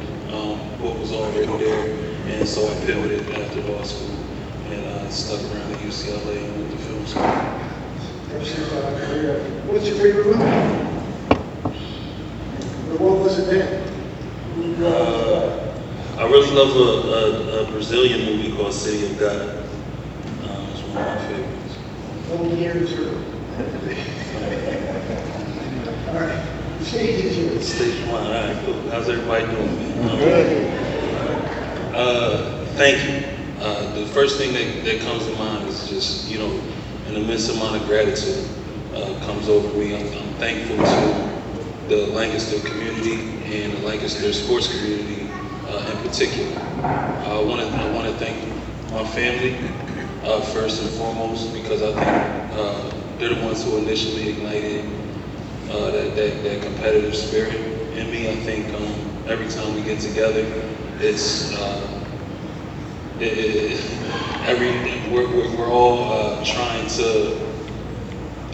what was already there. And so I pivoted after law school and stuck around at UCLA and went to film school. What's your favorite movie? Or what was it then? I really love a Brazilian movie called City of God. It's one of my favorites. What years or? All right, the stage is yours. Stage one, all right, cool. How's everybody doing, man? Thank you. The first thing that comes to mind is just, you know, an immense amount of gratitude comes over me. I'm thankful to the Lancaster community and the Lancaster sports community in particular. I want to thank my family first and foremost, because I think they're the ones who initially ignited that competitive spirit in me. I think every time we get together, we're all trying to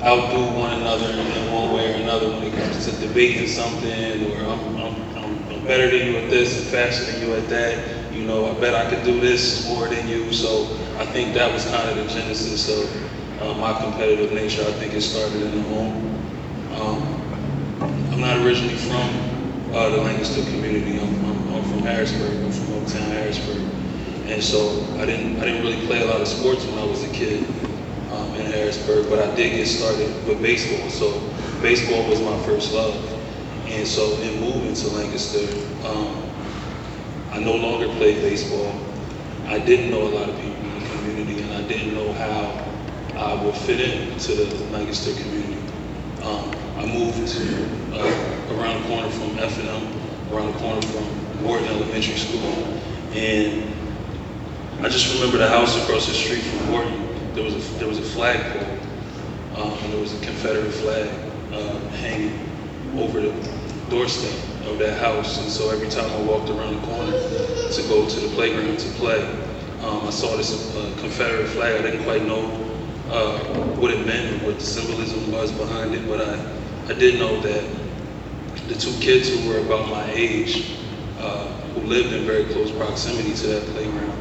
outdo one another in one way or another when it comes to debating something, or I'm better than you at this and faster than you at that. You know, I bet I could do this more than you. So I think that was kind of the genesis of my competitive nature. I think it started in the home. I'm not originally from the Lancaster community. I'm from Harrisburg. I'm from Uptown Harrisburg, and so I didn't really play a lot of sports when I was a kid in Harrisburg. But I did get started with baseball. So baseball was my first love, and so in moving to Lancaster, I no longer played baseball. I didn't know a lot of people in the community, and I didn't know how I would fit into the Lancaster community. I moved around the corner from F&M, around the corner from Wharton Elementary School, and I just remember the house across the street from Wharton. There was a flagpole, and there was a Confederate flag hanging over the doorstep of that house. And so every time I walked around the corner to go to the playground to play, I saw this Confederate flag. I didn't quite know what it meant, what the symbolism was behind it, but I did know that the two kids who were about my age, who lived in very close proximity to that playground,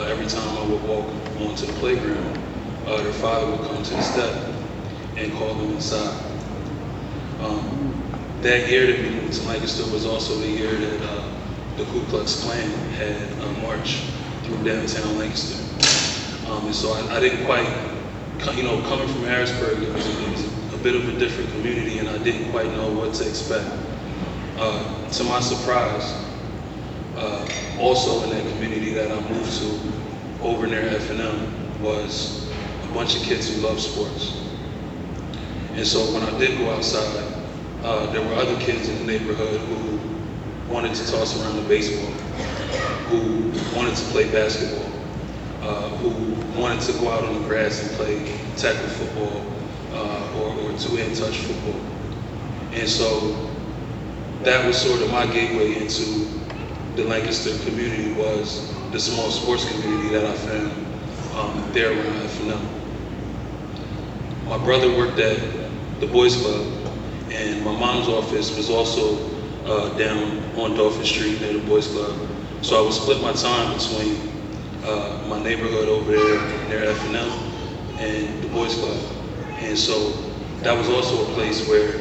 every time I would walk onto the playground, their father would come to the step and call them inside. That year that we moved to Lancaster was also the year that the Ku Klux Klan had a march through downtown Lancaster. And so I didn't quite, you know, coming from Harrisburg, it was a bit of a different community, and I didn't quite know what to expect. To my surprise, also in that community that I moved to over near F&M was a bunch of kids who love sports. And so when I did go outside, there were other kids in the neighborhood who wanted to toss around the baseball, who wanted to play basketball, who wanted to go out on the grass and play tackle football or two-hand touch football. And so that was sort of my gateway into the Lancaster community, was the small sports community that I found there around F&M. My brother worked at the Boys Club, and my mom's office was also down on Dolphin Street near the Boys Club. So I would split my time between my neighborhood over there near F&M and the Boys Club. And so that was also a place where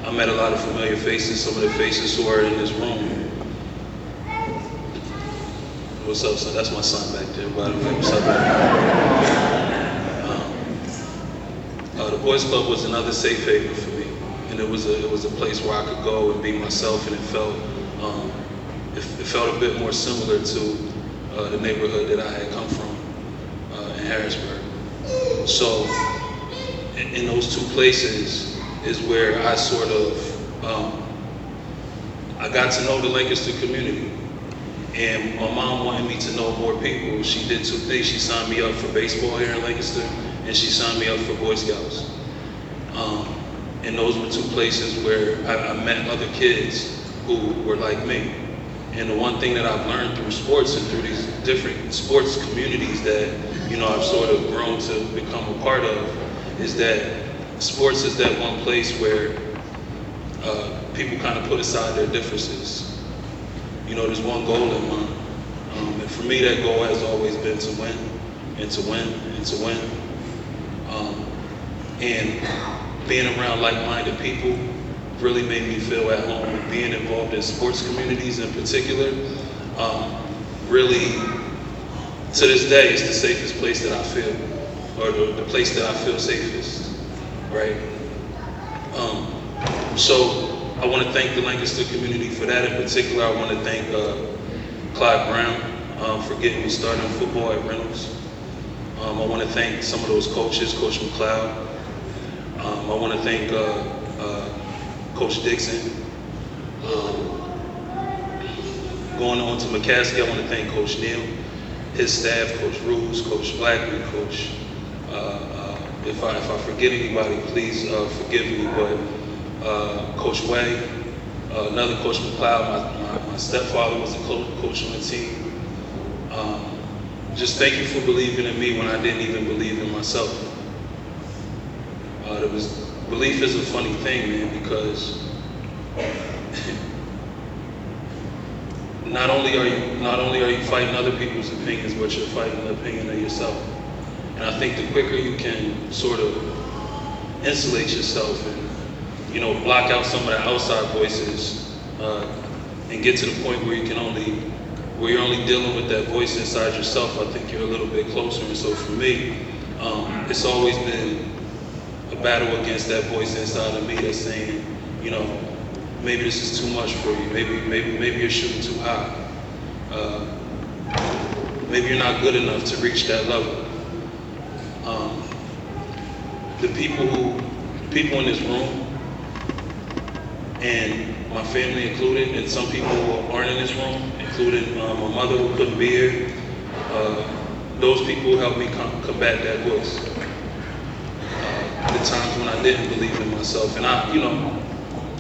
I met a lot of familiar faces, some of the faces who are in this room. What's up, son? That's my son back there, by the way. What's up, the Boys Club was another safe haven for me, and it was a place where I could go and be myself, and it felt a bit more similar to the neighborhood that I had come from in Harrisburg. So in those two places is where I sort of I got to know the Lancaster community. And my mom wanted me to know more people. She did two things. She signed me up for baseball here in Lancaster, and she signed me up for Boy Scouts. And those were two places where I met other kids who were like me. And the one thing that I've learned through sports and through these different sports communities that I've sort of grown to become a part of, is that sports is that one place where people kind of put aside their differences. There's one goal in mind. And for me, that goal has always been to win, and to win, and to win. And being around like-minded people really made me feel at home. And being involved in sports communities in particular, really, to this day, it's the safest place that I feel, or the place that I feel safest, right? So I want to thank the Lancaster community for that. In particular, I want to thank Clyde Brown for getting me started in football at Reynolds. I want to thank some of those coaches, Coach McLeod. I want to thank Coach Dixon. Going on to McCaskey, I want to thank Coach Neal, his staff, Coach Ruse, Coach Blackman, Coach. If I forget anybody, please forgive me. But Coach Way, another Coach McLeod, my stepfather was a coach on the team. Just thank you for believing in me when I didn't even believe in myself. Belief is a funny thing, man, because not only are you fighting other people's opinions, but you're fighting the opinion of yourself. And I think the quicker you can sort of insulate yourself and block out some of the outside voices, and get to the point where you're only dealing with that voice inside yourself, I think you're a little bit closer. And so for me, it's always been a battle against that voice inside of me that's saying, maybe this is too much for you. Maybe you're shooting too high. Maybe you're not good enough to reach that level. The people in this room, and my family included, and some people who aren't in this room, including my mother who couldn't be here, those people helped me combat that voice. The times when I didn't believe in myself, and I,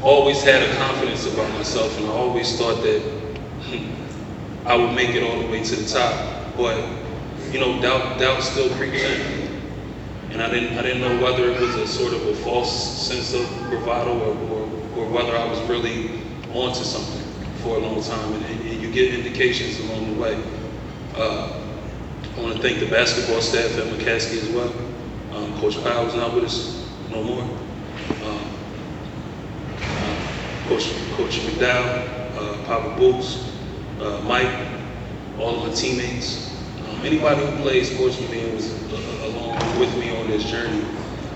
always had a confidence about myself, and I always thought that I would make it all the way to the top. But doubt still creeps in, and I didn't know whether it was a sort of a false sense of bravado or whether I was really onto something for a long time. And you get indications along the way. I want to thank the basketball staff at McCaskey as well. Coach Powell is not with us no more. Coach McDowell, Papa Boots, Mike, all of my teammates, anybody who played sports with me and was along with me on this journey,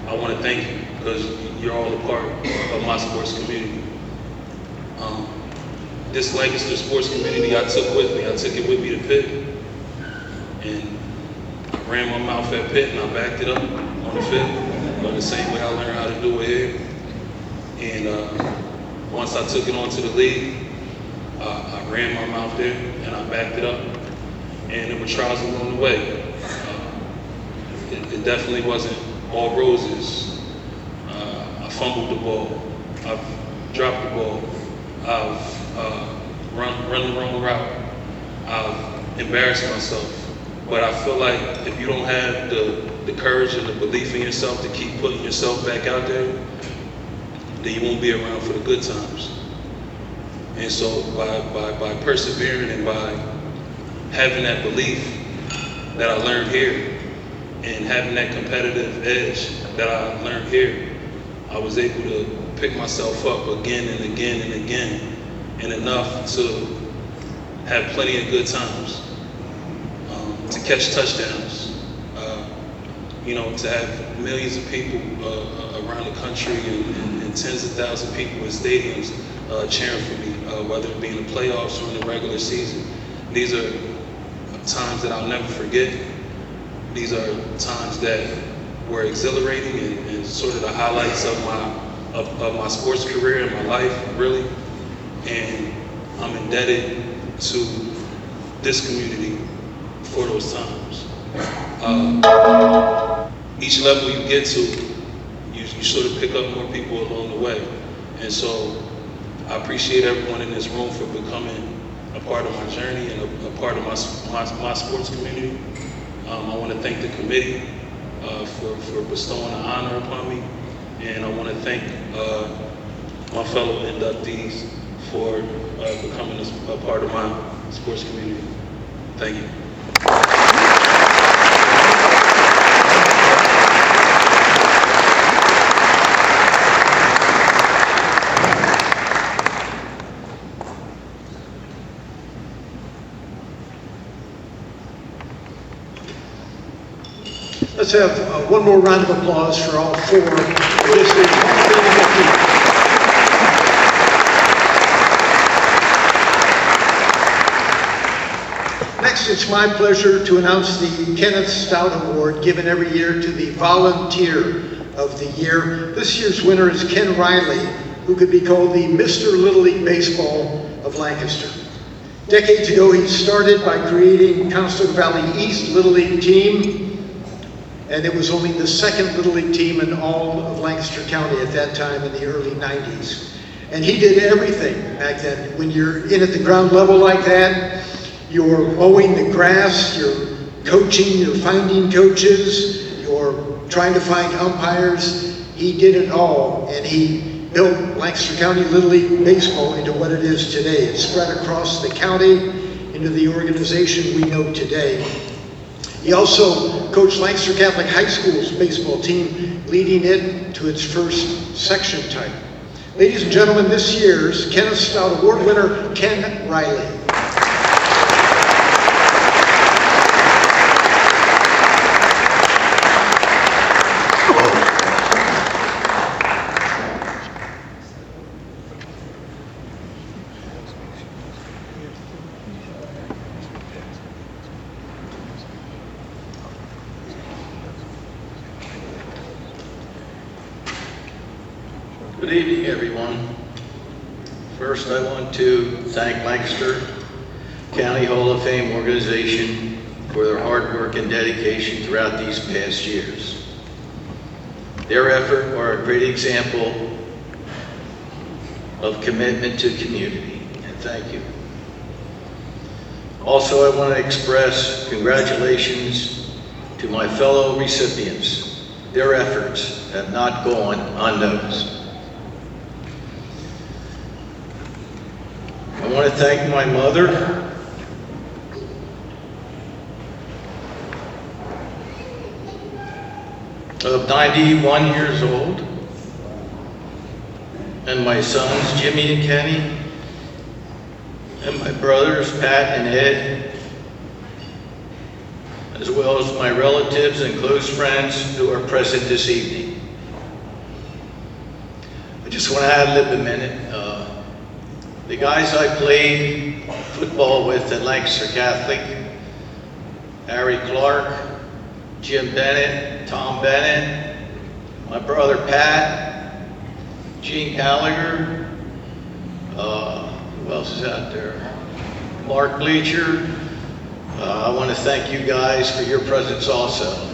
I want to thank you, because you're all a part of my sports community. This Lancaster sports community I took with me. I took it with me to Pitt, and I ran my mouth at Pitt and I backed it up on the field, the same way I learned how to do it here. And once I took it onto the league, I ran my mouth there and I backed it up. And there were trials along the way. It definitely wasn't all roses. I fumbled the ball. I've dropped the ball. I've run the wrong route. I've embarrassed myself. But I feel like if you don't have the courage and the belief in yourself to keep putting yourself back out there, then you won't be around for the good times. And so by persevering and by having that belief that I learned here and having that competitive edge that I learned here, I was able to pick myself up again and again and again, and enough to have plenty of good times, to catch touchdowns, to have millions of people around the country and tens of thousands of people in stadiums cheering for me, whether it be in the playoffs or in the regular season. These are times that I'll never forget. These are times that were exhilarating and sort of the highlights of my sports career and my life, really. And I'm indebted to this community for those times. Each level you get to, you sort of pick up more people along the way. And so I appreciate everyone in this room for becoming a part of my journey and a part of my sports community. I want to thank the committee for bestowing the honor upon me, and I want to thank my fellow inductees for becoming a part of my sports community. Thank you. Let's have one more round of applause for all four of this year's inductees. Next, it's my pleasure to announce the Kenneth Stout Award given every year to the Volunteer of the Year. This year's winner is Ken Riley, who could be called the Mr. Little League Baseball of Lancaster. Decades ago, he started by creating Conestoga Valley East Little League team, and it was only the second Little League team in all of Lancaster County at that time in the early 90s. And he did everything back then. When you're in at the ground level like that, you're mowing the grass, you're coaching, you're finding coaches, you're trying to find umpires. He did it all, and he built Lancaster County Little League Baseball into what it is today. It's spread across the county into the organization we know today. He also coached Lancaster Catholic High School's baseball team, leading it to its first section title. Ladies and gentlemen, this year's Kenneth Stout Award winner, Ken Riley. Good evening, everyone. First, I want to thank Lancaster County Hall of Fame organization for their hard work and dedication throughout these past years. Their effort are a great example of commitment to community, and thank you. Also, I want to express congratulations to my fellow recipients. Their efforts have not gone unnoticed. I want to thank my mother, of 91 years old, and my sons, Jimmy and Kenny, and my brothers, Pat and Ed, as well as my relatives and close friends who are present this evening. I just want to ad-lib a minute. The guys I played football with at Lancaster Catholic, Harry Clark, Jim Bennett, Tom Bennett, my brother Pat, Gene Gallagher, who else is out there? Mark Bleacher. I want to thank you guys for your presence also.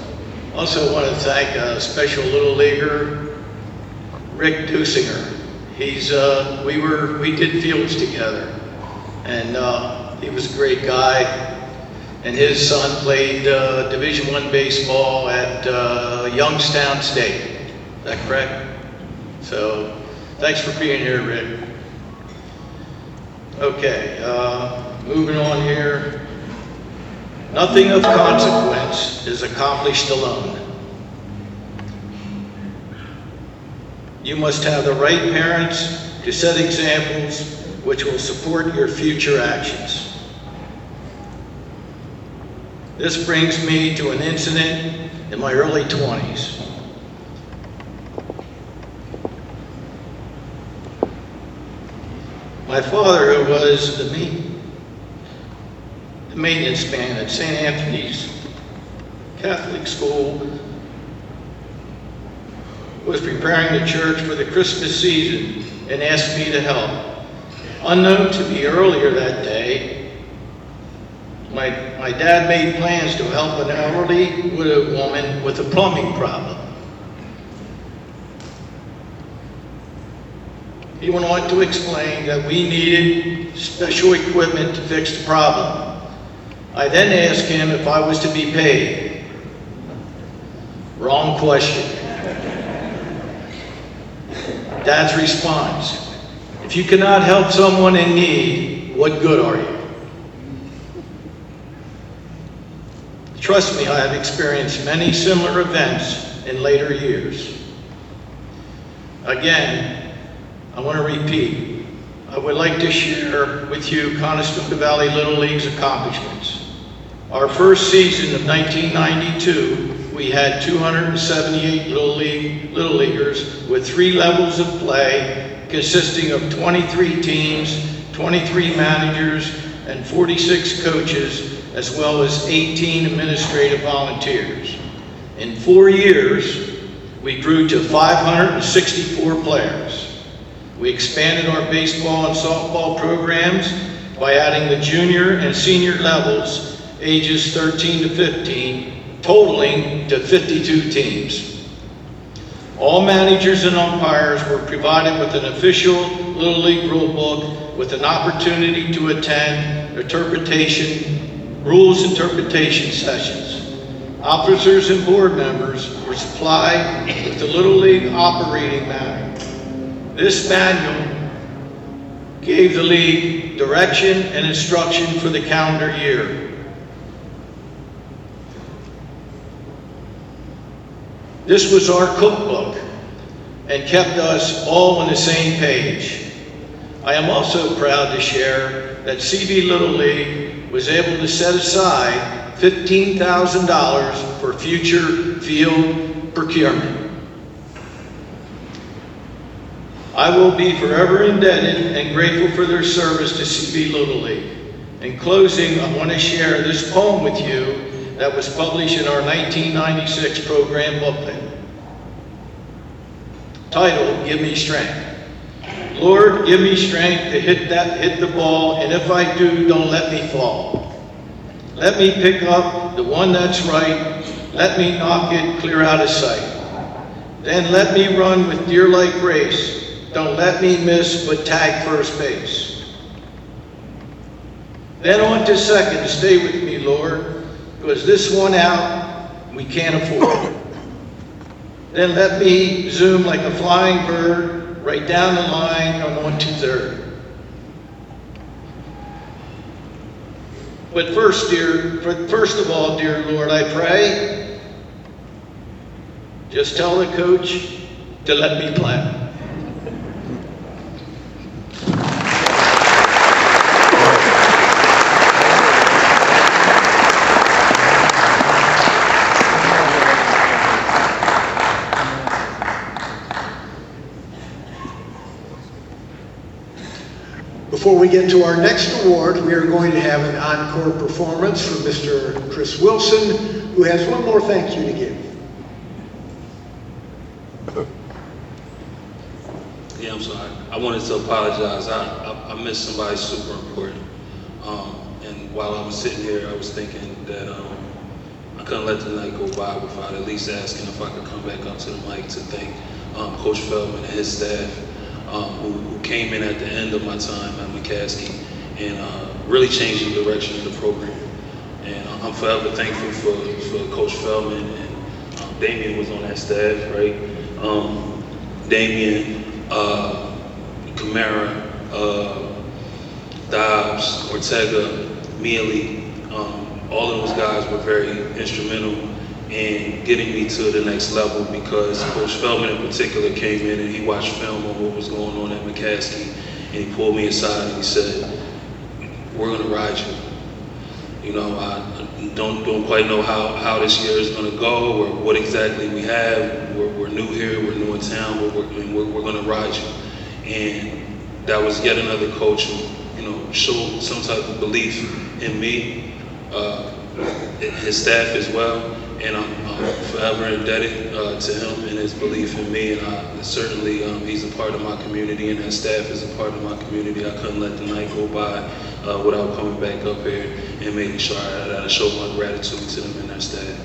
Also want to thank a special little leaguer, Rick Dusinger. We did fields together, and he was a great guy. And his son played Division I baseball at Youngstown State. Is that correct? So, thanks for being here, Rick. Okay, moving on here. Nothing of consequence is accomplished alone. You must have the right parents to set examples which will support your future actions. This brings me to an incident in my early 20s. My father, who was the maintenance man at St. Anthony's Catholic School, was preparing the church for the Christmas season and asked me to help. Unknown to me earlier that day, my dad made plans to help an elderly widow woman with a plumbing problem. He went on to explain that we needed special equipment to fix the problem. I then asked him if I was to be paid. Wrong question. Dad's response: if you cannot help someone in need, what good are you? Trust me, I have experienced many similar events in later years. Again, I want to repeat, I would like to share with you Conestoga Valley Little League's accomplishments. Our first season of 1992, we had 278 Little Leaguers with 3 levels of play consisting of 23 teams, 23 managers, and 46 coaches, as well as 18 administrative volunteers. In 4 years, we grew to 564 players. We expanded our baseball and softball programs by adding the junior and senior levels, ages 13 to 15, totaling to 52 teams. All managers and umpires were provided with an official Little League rule book with an opportunity to attend rules interpretation sessions. Officers and board members were supplied with the Little League operating manual. This manual gave the league direction and instruction for the calendar year. This was our cookbook and kept us all on the same page. I am also proud to share that CV Little League was able to set aside $15,000 for future field procurement. I will be forever indebted and grateful for their service to CV Little League. In closing, I want to share this poem with you that was published in our 1996 program booklet, titled, Give Me Strength. Lord, give me strength to hit the ball, and if I do, don't let me fall. Let me pick up the one that's right. Let me knock it clear out of sight. Then let me run with deer-like grace. Don't let me miss but tag first base. Then on to second. Stay with me, Lord, because this one out we can't afford. Then let me zoom like a flying bird right down the line on to third. But first of all, dear Lord, I pray, just tell the coach to let me play. Before we get to our next award, we are going to have an encore performance from Mr. Chris Wilson, who has one more thank you to give. Yeah, I'm sorry. I wanted to apologize. I missed somebody super important. And while I was sitting here, I was thinking that I couldn't let the night go by without at least asking if I could come back up to the mic to thank Coach Feldman and his staff, who came in at the end of my time at McCaskey and really changed the direction of the program. And I'm forever thankful for Coach Feldman, and Damian was on that staff, right? Damian, Camara, Dobbs, Ortega, Mealy, all of those guys were very instrumental in getting me to the next level, because Coach Feldman in particular came in and he watched film on what was going on at McCaskey, and he pulled me aside and he said, "We're gonna ride you. You know, I don't quite know how this year is gonna go or what exactly we have. We're new here, we're new in town, but we're gonna ride you." And that was yet another coach who, you know, showed some type of belief in me, his staff as well. And I'm forever indebted to him and his belief in me. And certainly he's a part of my community, and that staff is a part of my community. I couldn't let the night go by without coming back up here and making sure that I showed my gratitude to them and their staff.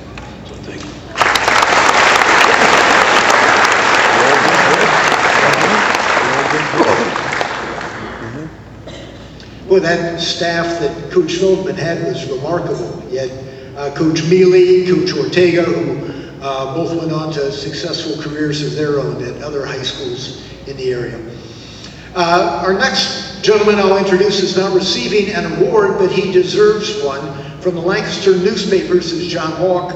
So thank you. Boy, that staff that Coach Feldman had was remarkable. You had Coach Mealy, Coach Ortega, who both went on to successful careers of their own at other high schools in the area. Our next gentleman I'll introduce is not receiving an award, but he deserves one from the Lancaster newspapers, is John Hawk,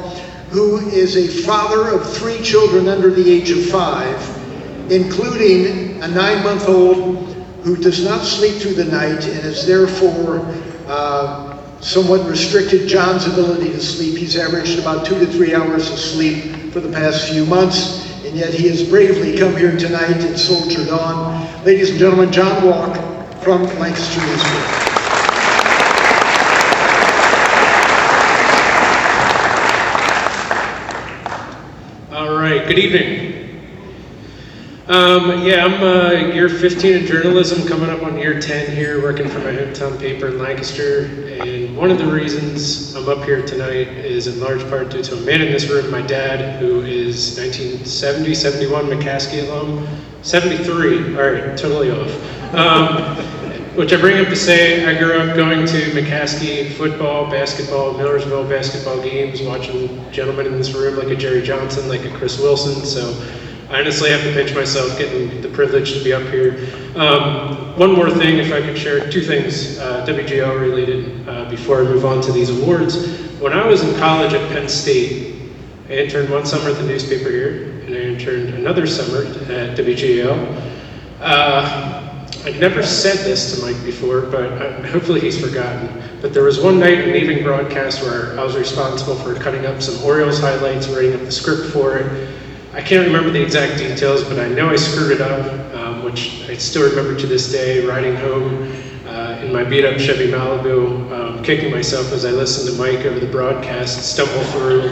who is a father of 3 children under the age of 5, including a 9-month-old who does not sleep through the night and is therefore somewhat restricted John's ability to sleep. He's averaged about 2 to 3 hours of sleep for the past few months, and yet he has bravely come here tonight and soldiered on. Ladies and gentlemen, John Walk from Lancaster Newspaper. All right, good evening. I'm year 15 in journalism, coming up on year 10 here, working for my hometown paper in Lancaster. And one of the reasons I'm up here tonight is in large part due to a man in this room, my dad, who is 1970, 71 McCaskey alum, 73, all right, totally off. Which I bring up to say, I grew up going to McCaskey football, basketball, Millersville basketball games, watching gentlemen in this room like a Jerry Johnson, like a Chris Wilson, so I honestly have to pinch myself getting the privilege to be up here. One more thing, if I could share 2 things, WGL related, before I move on to these awards. When I was in college at Penn State, I interned 1 summer at the newspaper here, and I interned another summer at WGL. I'd never said this to Mike before, but hopefully he's forgotten. But there was one night in an evening broadcast where I was responsible for cutting up some Orioles highlights, writing up the script for it. I can't remember the exact details, but I know I screwed it up, which I still remember to this day, riding home in my beat-up Chevy Malibu, kicking myself as I listened to Mike over the broadcast, stumble through,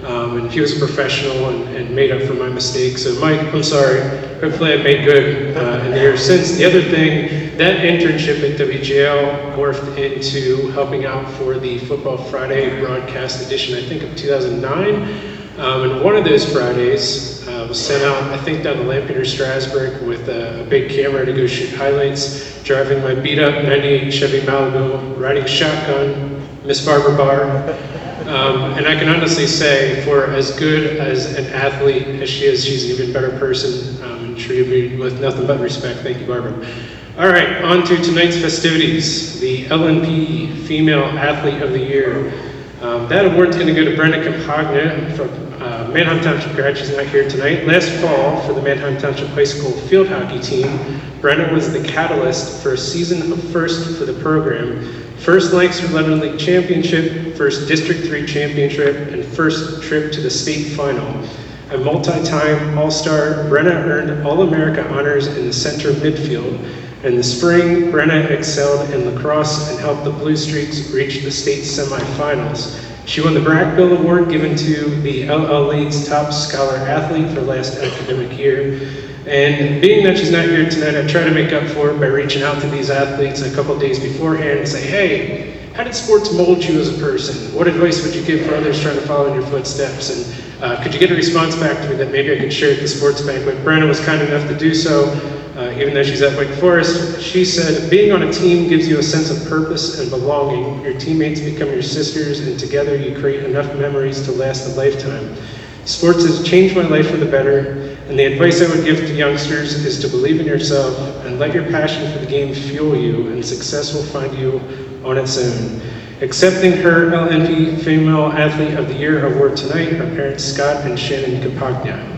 and he was a professional and made up for my mistake. So Mike, I'm sorry. Hopefully I made good in the years since. The other thing, that internship at WGL morphed into helping out for the Football Friday broadcast edition, I think of 2009. And one of those Fridays was sent out, I think, down to Lampeter Strasburg with a big camera to go shoot highlights, driving my beat-up 98 Chevy Malibu, riding shotgun, Miss Barbara Barr. And I can honestly say, for as good as an athlete as she is, she's an even better person, and treated me with nothing but respect. Thank you, Barbara. All right, on to tonight's festivities. The LNP Female Athlete of the Year. That award's going to go to Brenda Campagna from Manheim Township grad. She's not here tonight. Last fall, for the Manheim Township High School field hockey team, Brenda was the catalyst for a season of first for the program. First Lancaster Lebanon League Championship, first District 3 Championship, and first trip to the state final. A multi-time All-Star, Brenna earned All-America honors in the center midfield. In the spring, Brenna excelled in lacrosse and helped the Blue Streaks reach the state semifinals. She won the Brackbill Award given to the LL League's top scholar athlete for last academic year. And being that she's not here tonight, I try to make up for it by reaching out to these athletes a couple days beforehand and say, hey, how did sports mold you as a person? What advice would you give for others trying to follow in your footsteps? And could you get a response back to me that maybe I could share at the sports banquet? Brenna was kind enough to do so, even though she's at Wake Forest. She said, being on a team gives you a sense of purpose and belonging. Your teammates become your sisters, and together you create enough memories to last a lifetime. Sports has changed my life for the better, and the advice I would give to youngsters is to believe in yourself and let your passion for the game fuel you, and success will find you on its own. Accepting her LNP Female Athlete of the Year award tonight are parents Scott and Shannon Campagna.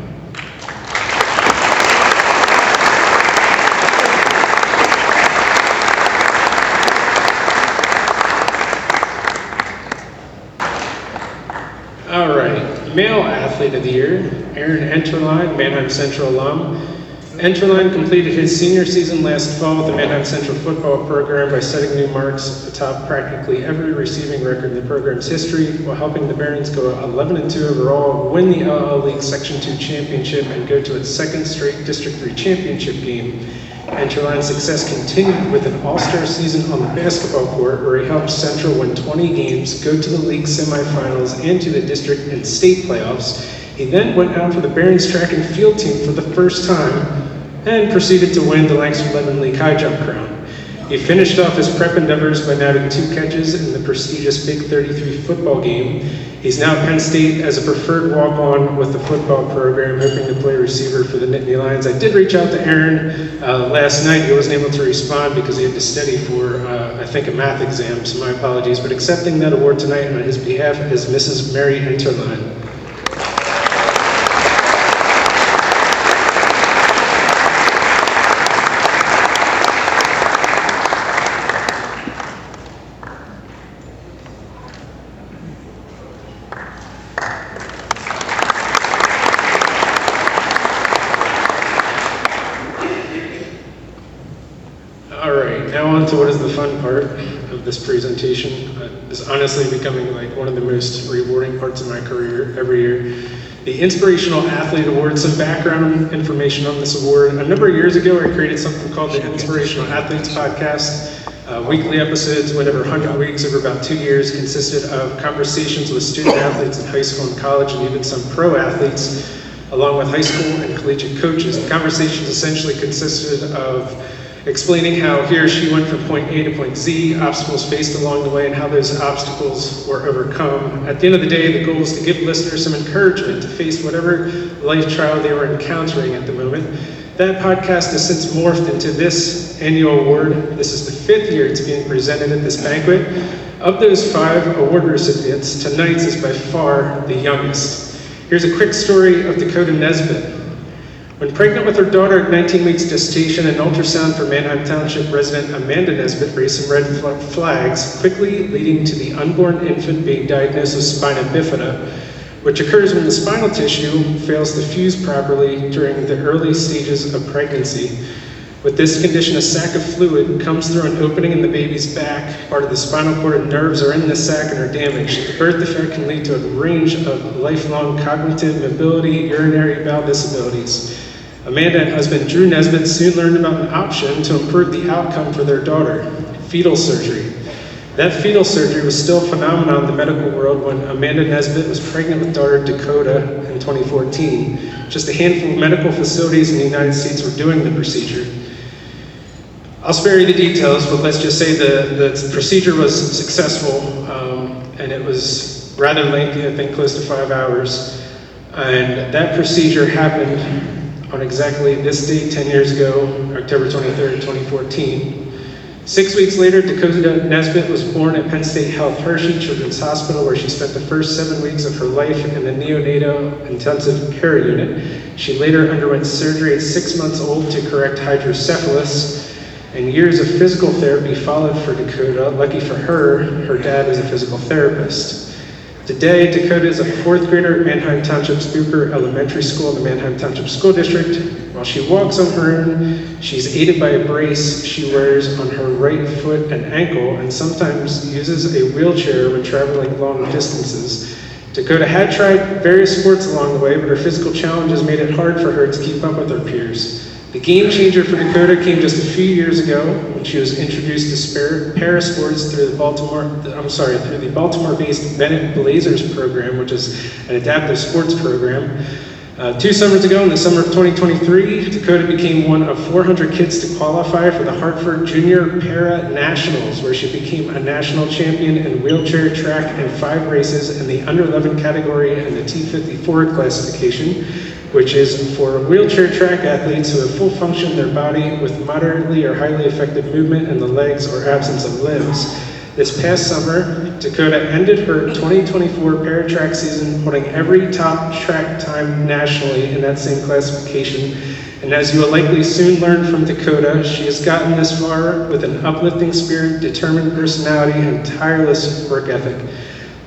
All right, Male Athlete of the Year, Aaron Enterline, Manheim Central alum. Enterline completed his senior season last fall with the Manheim Central football program by setting new marks atop practically every receiving record in the program's history, while helping the Barons go 11-2 overall, win the LL League Section 2 championship, and go to its second straight District 3 championship game. Enterline's success continued with an all-star season on the basketball court, where he helped Central win 20 games, go to the league semifinals, and to the district and state playoffs. He then went out for the Barons track and field team for the first time, and proceeded to win the Lancaster Lebanon League high jump crown. He finished off his prep endeavors by nabbing 2 catches in the prestigious Big 33 football game. He's now at Penn State as a preferred walk-on with the football program, hoping to play receiver for the Nittany Lions. I did reach out to Aaron last night. He wasn't able to respond because he had to study for, I think, a math exam, so my apologies. But accepting that award tonight on his behalf is Mrs. Mary Interline. To what is the fun part of this presentation. Is honestly becoming like one of the most rewarding parts of my career every year. The Inspirational Athlete Award. Some background information on this award. A number of years ago, I created something called the Inspirational Athletes Podcast. Weekly episodes went over 100 weeks over about 2 years, consisted of conversations with student athletes in high school and college, and even some pro athletes, along with high school and collegiate coaches. The conversations essentially consisted of explaining how he or she went from point A to point Z, obstacles faced along the way, and how those obstacles were overcome. At the end of the day, the goal is to give listeners some encouragement to face whatever life trial they were encountering at the moment. That podcast has since morphed into this annual award. This is the 5th year it's being presented at this banquet. Of those 5 award recipients, tonight's is by far the youngest. Here's a quick story of Dakota Nesbitt. When pregnant with her daughter at 19 weeks gestation, an ultrasound for Manheim Township resident Amanda Nesbitt raised some red flags, quickly leading to the unborn infant being diagnosed with spina bifida, which occurs when the spinal tissue fails to fuse properly during the early stages of pregnancy. With this condition, a sac of fluid comes through an opening in the baby's back. Part of the spinal cord and nerves are in the sac and are damaged. The birth defect can lead to a range of lifelong cognitive, mobility, urinary bowel disabilities. Amanda and husband Drew Nesbitt soon learned about an option to improve the outcome for their daughter, fetal surgery. That fetal surgery was still a phenomenon in the medical world when Amanda Nesbitt was pregnant with daughter Dakota in 2014. Just a handful of medical facilities in the United States were doing the procedure. I'll spare you the details, but let's just say the procedure was successful, and it was rather lengthy, I think close to 5 hours. And that procedure happened on exactly this date 10 years ago, October 23rd, 2014. 6 weeks later, Dakota Nesbitt was born at Penn State Health Hershey Children's Hospital, where she spent the first 7 weeks of her life in the neonatal intensive care unit. She later underwent surgery at 6 months old to correct hydrocephalus, and years of physical therapy followed for Dakota. Lucky for her, her dad is a physical therapist. Today, Dakota is a 4th grader at Manheim Township Spooker Elementary School in the Manheim Township School District. While she walks on her own, she's aided by a brace she wears on her right foot and ankle, and sometimes uses a wheelchair when traveling long distances. Dakota had tried various sports along the way, but her physical challenges made it hard for her to keep up with her peers. The game changer for Dakota came just a few years ago when she was introduced to parasports through the Baltimore-based Bennett Blazers program, which is an adaptive sports program. 2 summers ago, in the summer of 2023, Dakota became one of 400 kids to qualify for the Hartford Junior Para Nationals, where she became a national champion in wheelchair track in 5 races in the under 11 category and the T54 classification, which is for wheelchair track athletes who have full function in their body with moderately or highly affected movement in the legs or absence of limbs. This past summer, Dakota ended her 2024 para-track season holding every top track time nationally in that same classification. And as you will likely soon learn from Dakota, she has gotten this far with an uplifting spirit, determined personality, and tireless work ethic.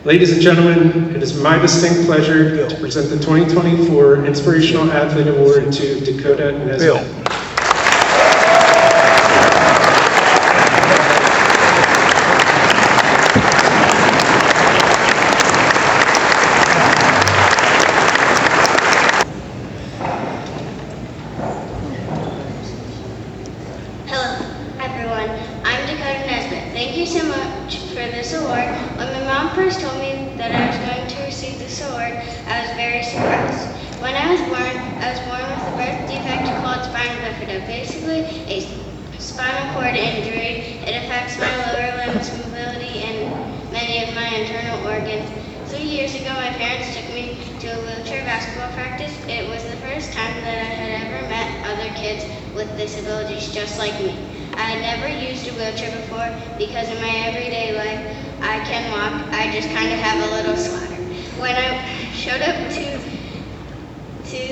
Ladies and gentlemen, it is my distinct pleasure to present the 2024 Inspirational Athlete Award to Dakota Nesbitt. Hello, everyone. I'm Dakota Nesbitt. Thank you so much for this award. When my mom first told me that I was going to receive this award, I was very surprised. When I was born with a birth defect called spina bifida, basically a spinal cord injury. It affects my lower limbs mobility and many of my internal organs. 3 years ago, my parents took me to a wheelchair basketball practice. It was the first time that I had ever met other kids with disabilities just like me. I had never used a wheelchair before because in my everyday life, I can walk. I just kind of have a little swagger. When I showed up to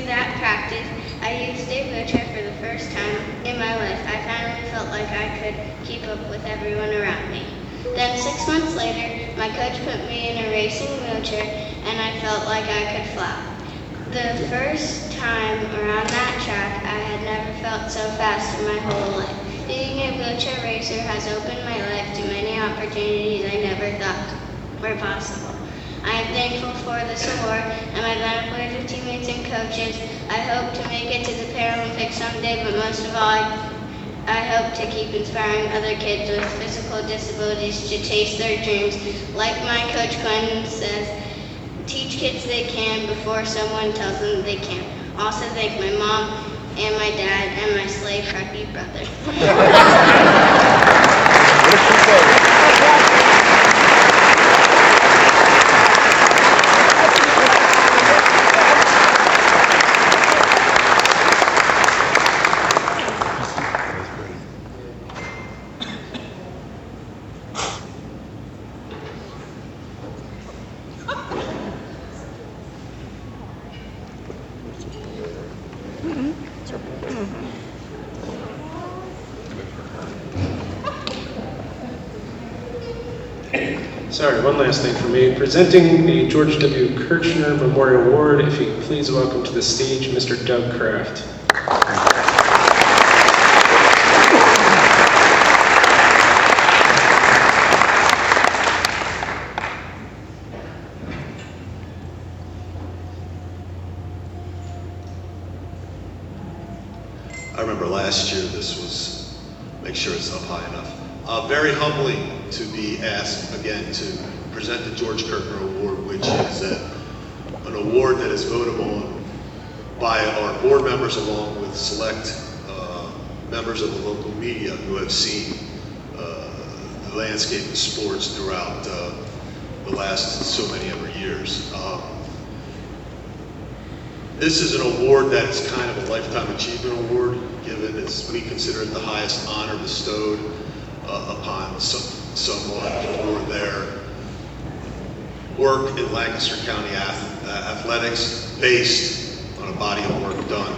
that practice, I used a wheelchair for the first time in my life. I finally felt like I could keep up with everyone around me. Then 6 months later, my coach put me in a racing wheelchair and I felt like I could fly. The first time around that track, I had never felt so fast in my whole life. Being a wheelchair racer has opened my life to many opportunities I never thought were possible. I am thankful for this award and my benefits of teammates and coaches. I hope to make it to the Paralympics someday, but most of all, I hope to keep inspiring other kids with physical disabilities to chase their dreams. Like my coach Glenn says, teach kids they can before someone tells them they can't. Also thank my mom and my dad and my slave preppy brother. Sorry, one last thing for me. Presenting the George W. Kirchner Memorial Award, if you could please welcome to the stage Mr. Doug Kraft. I remember last year this was, make sure it's up high enough. Very humbling to be asked again to present the George Kirchner Award, which is an award that is votable by our board members along with select members of the local media who have seen the landscape of sports throughout the last so many ever years. This is an award that is kind of a lifetime achievement award, given as we consider it the highest honor bestowed upon someone for their work in Lancaster County athletics based on a body of work done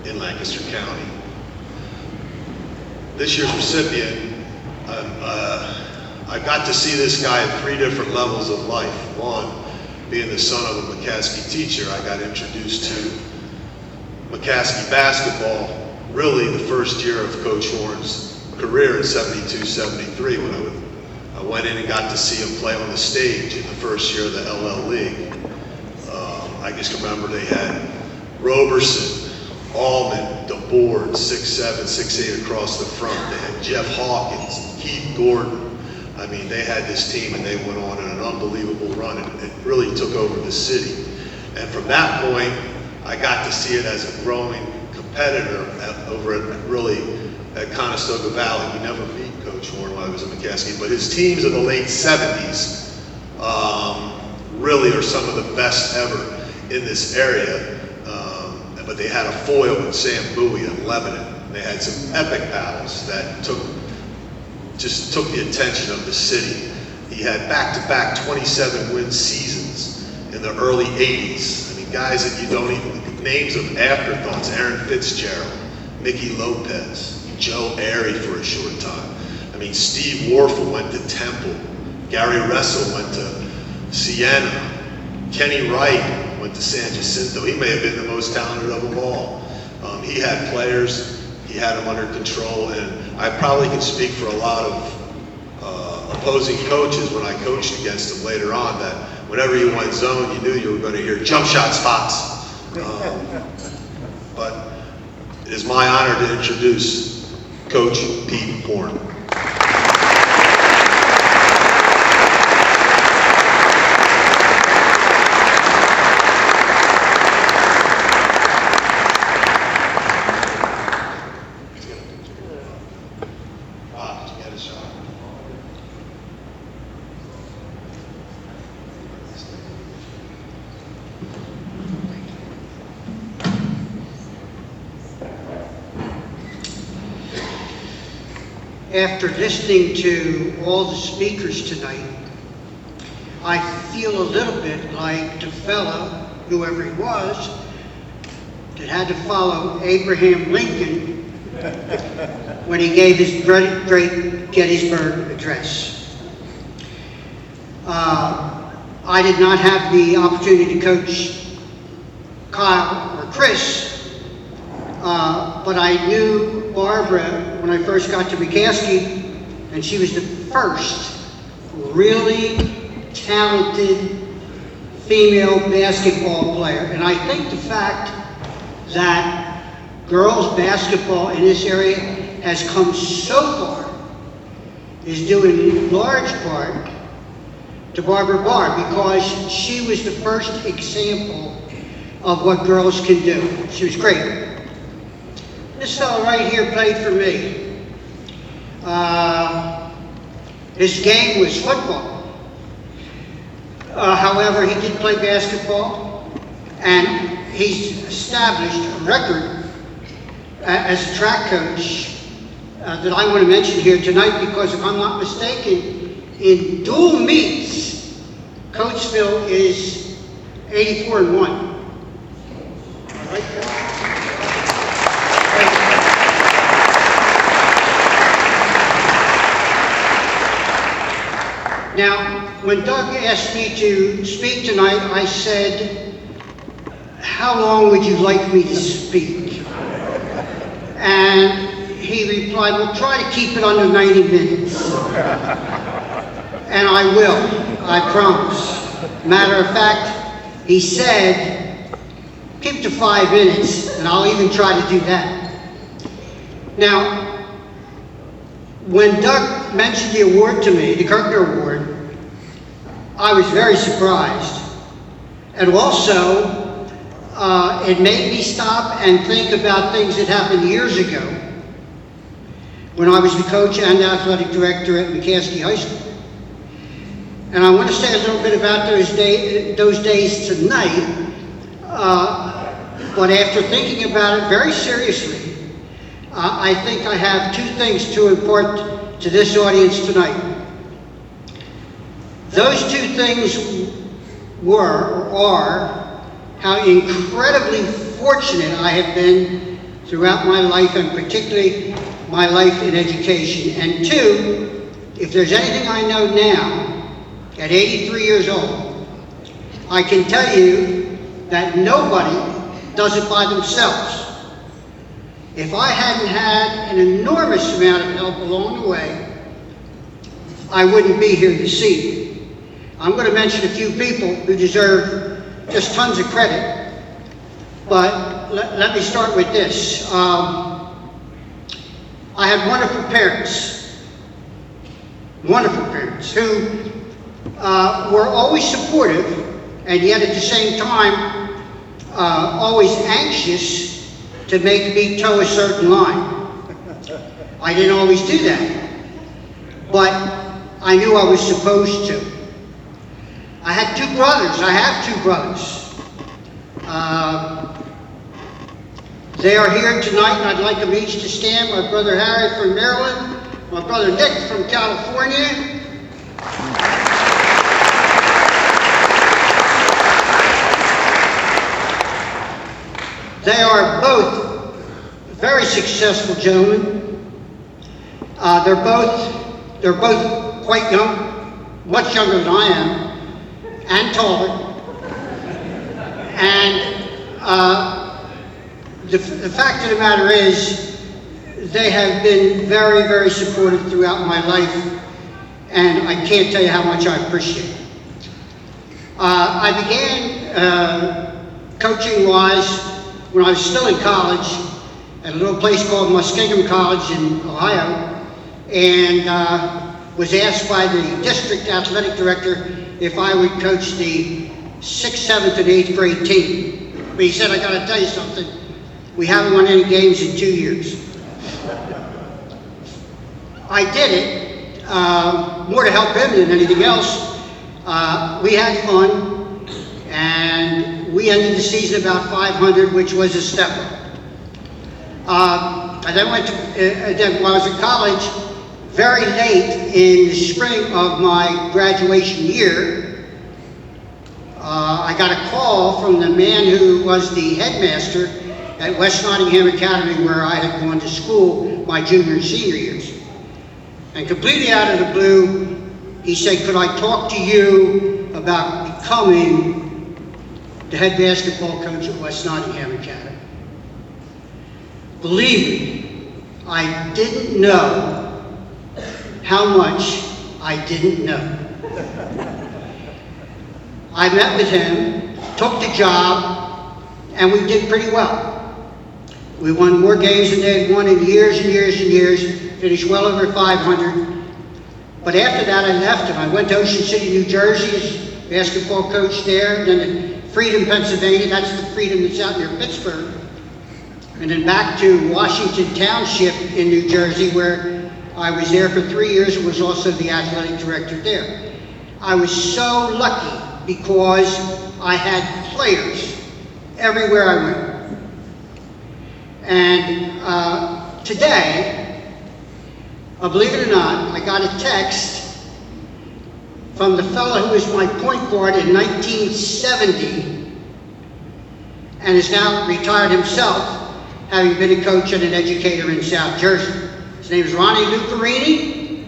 in Lancaster County. This year's recipient, I got to see this guy at 3 different levels of life. One, being the son of a McCaskey teacher, I got introduced to McCaskey basketball really the first year of Coach Horn's career in 72, 73 when I went in and got to see him play on the stage in the first year of the LL League. I just remember they had Roberson, Allman, DeBoard, 6'7", 6'8" across the front. They had Jeff Hawkins, Keith Gordon. I mean, they had this team and they went on an unbelievable run and it really took over the city. And from that point, I got to see it as a growing competitor over at Conestoga Valley. We never beat Coach Horn while I was in McCaskey, but his teams of the late 70s really are some of the best ever in this area. But they had a foil in Sam Bowie in Lebanon. They had some epic battles that just took the attention of the city. He had back-to-back 27-win seasons in the early 80s. I mean, guys that you don't even, names of afterthoughts, Aaron Fitzgerald, Mickey Lopez, Joe Airy for a short time. I mean, Steve Warfel went to Temple. Gary Russell went to Siena. Kenny Wright went to San Jacinto. He may have been the most talented of them all. He had players, he had them under control, and I probably can speak for a lot of opposing coaches when I coached against them later on that whenever you went zone, you knew you were going to hear jump shot spots. But it is my honor to introduce Coach Pete Horn. After listening to all the speakers tonight, I feel a little bit like the fellow, whoever he was, that had to follow Abraham Lincoln when he gave his great Gettysburg Address. I did not have the opportunity to coach Kyle or Chris, but I knew Barbara when I first got to McCaskey, and she was the first really talented female basketball player. And I think the fact that girls basketball in this area has come so far is due in large part to Barbara Barr, because she was the first example of what girls can do. She was great. This fellow right here played for me. His game was football. However, he did play basketball, and he's established a record as a track coach that I want to mention here tonight, because if I'm not mistaken, in dual meets, Coatesville is 84-1. All right, now, when Doug asked me to speak tonight, I said, how long would you like me to speak? And he replied, well, try to keep it under 90 minutes. And I will, I promise. Matter of fact, he said, keep to 5 minutes, and I'll even try to do that. Now, when Doug mentioned the award to me, the Kirkner Award, I was very surprised. And also, it made me stop and think about things that happened years ago when I was the coach and athletic director at McCaskey High School. And I want to say a little bit about those days tonight, but after thinking about it very seriously, I think I have two things to impart to this audience tonight. Those two things were, or are, how incredibly fortunate I have been throughout my life, and particularly my life in education. And two, if there's anything I know now, at 83 years old, I can tell you that nobody does it by themselves. If I hadn't had an enormous amount of help along the way, I wouldn't be here this evening. I'm going to mention a few people who deserve just tons of credit, but let me start with this. I had wonderful parents who were always supportive, and yet at the same time always anxious to make me toe a certain line. I didn't always do that, but I knew I was supposed to. I had two brothers. I have two brothers. They are here tonight, and I'd like them each to stand. My brother Harry from Maryland, my brother Nick from California. They are both very successful gentlemen. They're both quite young, much younger than I am, and taller. And the fact of the matter is, they have been very, very supportive throughout my life, and I can't tell you how much I appreciate it. I began coaching-wise when I was still in college at a little place called Muskingum College in Ohio, and was asked by the district athletic director if I would coach the 6th, 7th, and 8th grade team. But he said, I gotta tell you something, we haven't won any games in 2 years. I did it, more to help him than anything else. We had fun, and we ended the season about 500, which was a step up. I then went to, then while I was in college, very late in the spring of my graduation year, I got a call from the man who was the headmaster at West Nottingham Academy, where I had gone to school my junior and senior years. And completely out of the blue, he said, could I talk to you about becoming the head basketball coach at West Nottingham Academy? Believe me, I didn't know how much I didn't know. I met with him, took the job, and we did pretty well. We won more games than they had won in years and years and years, finished well over 500. But after that, I left and I went to Ocean City, New Jersey as basketball coach there, then to Freedom, Pennsylvania, that's the Freedom that's out near Pittsburgh. And then back to Washington Township in New Jersey, where I was there for 3 years and was also the athletic director there. I was so lucky because I had players everywhere I went. And today, believe it or not, I got a text from the fellow who was my point guard in 1970 and is now retired himself, having been a coach and an educator in South Jersey. His name is Ronnie Lucarini.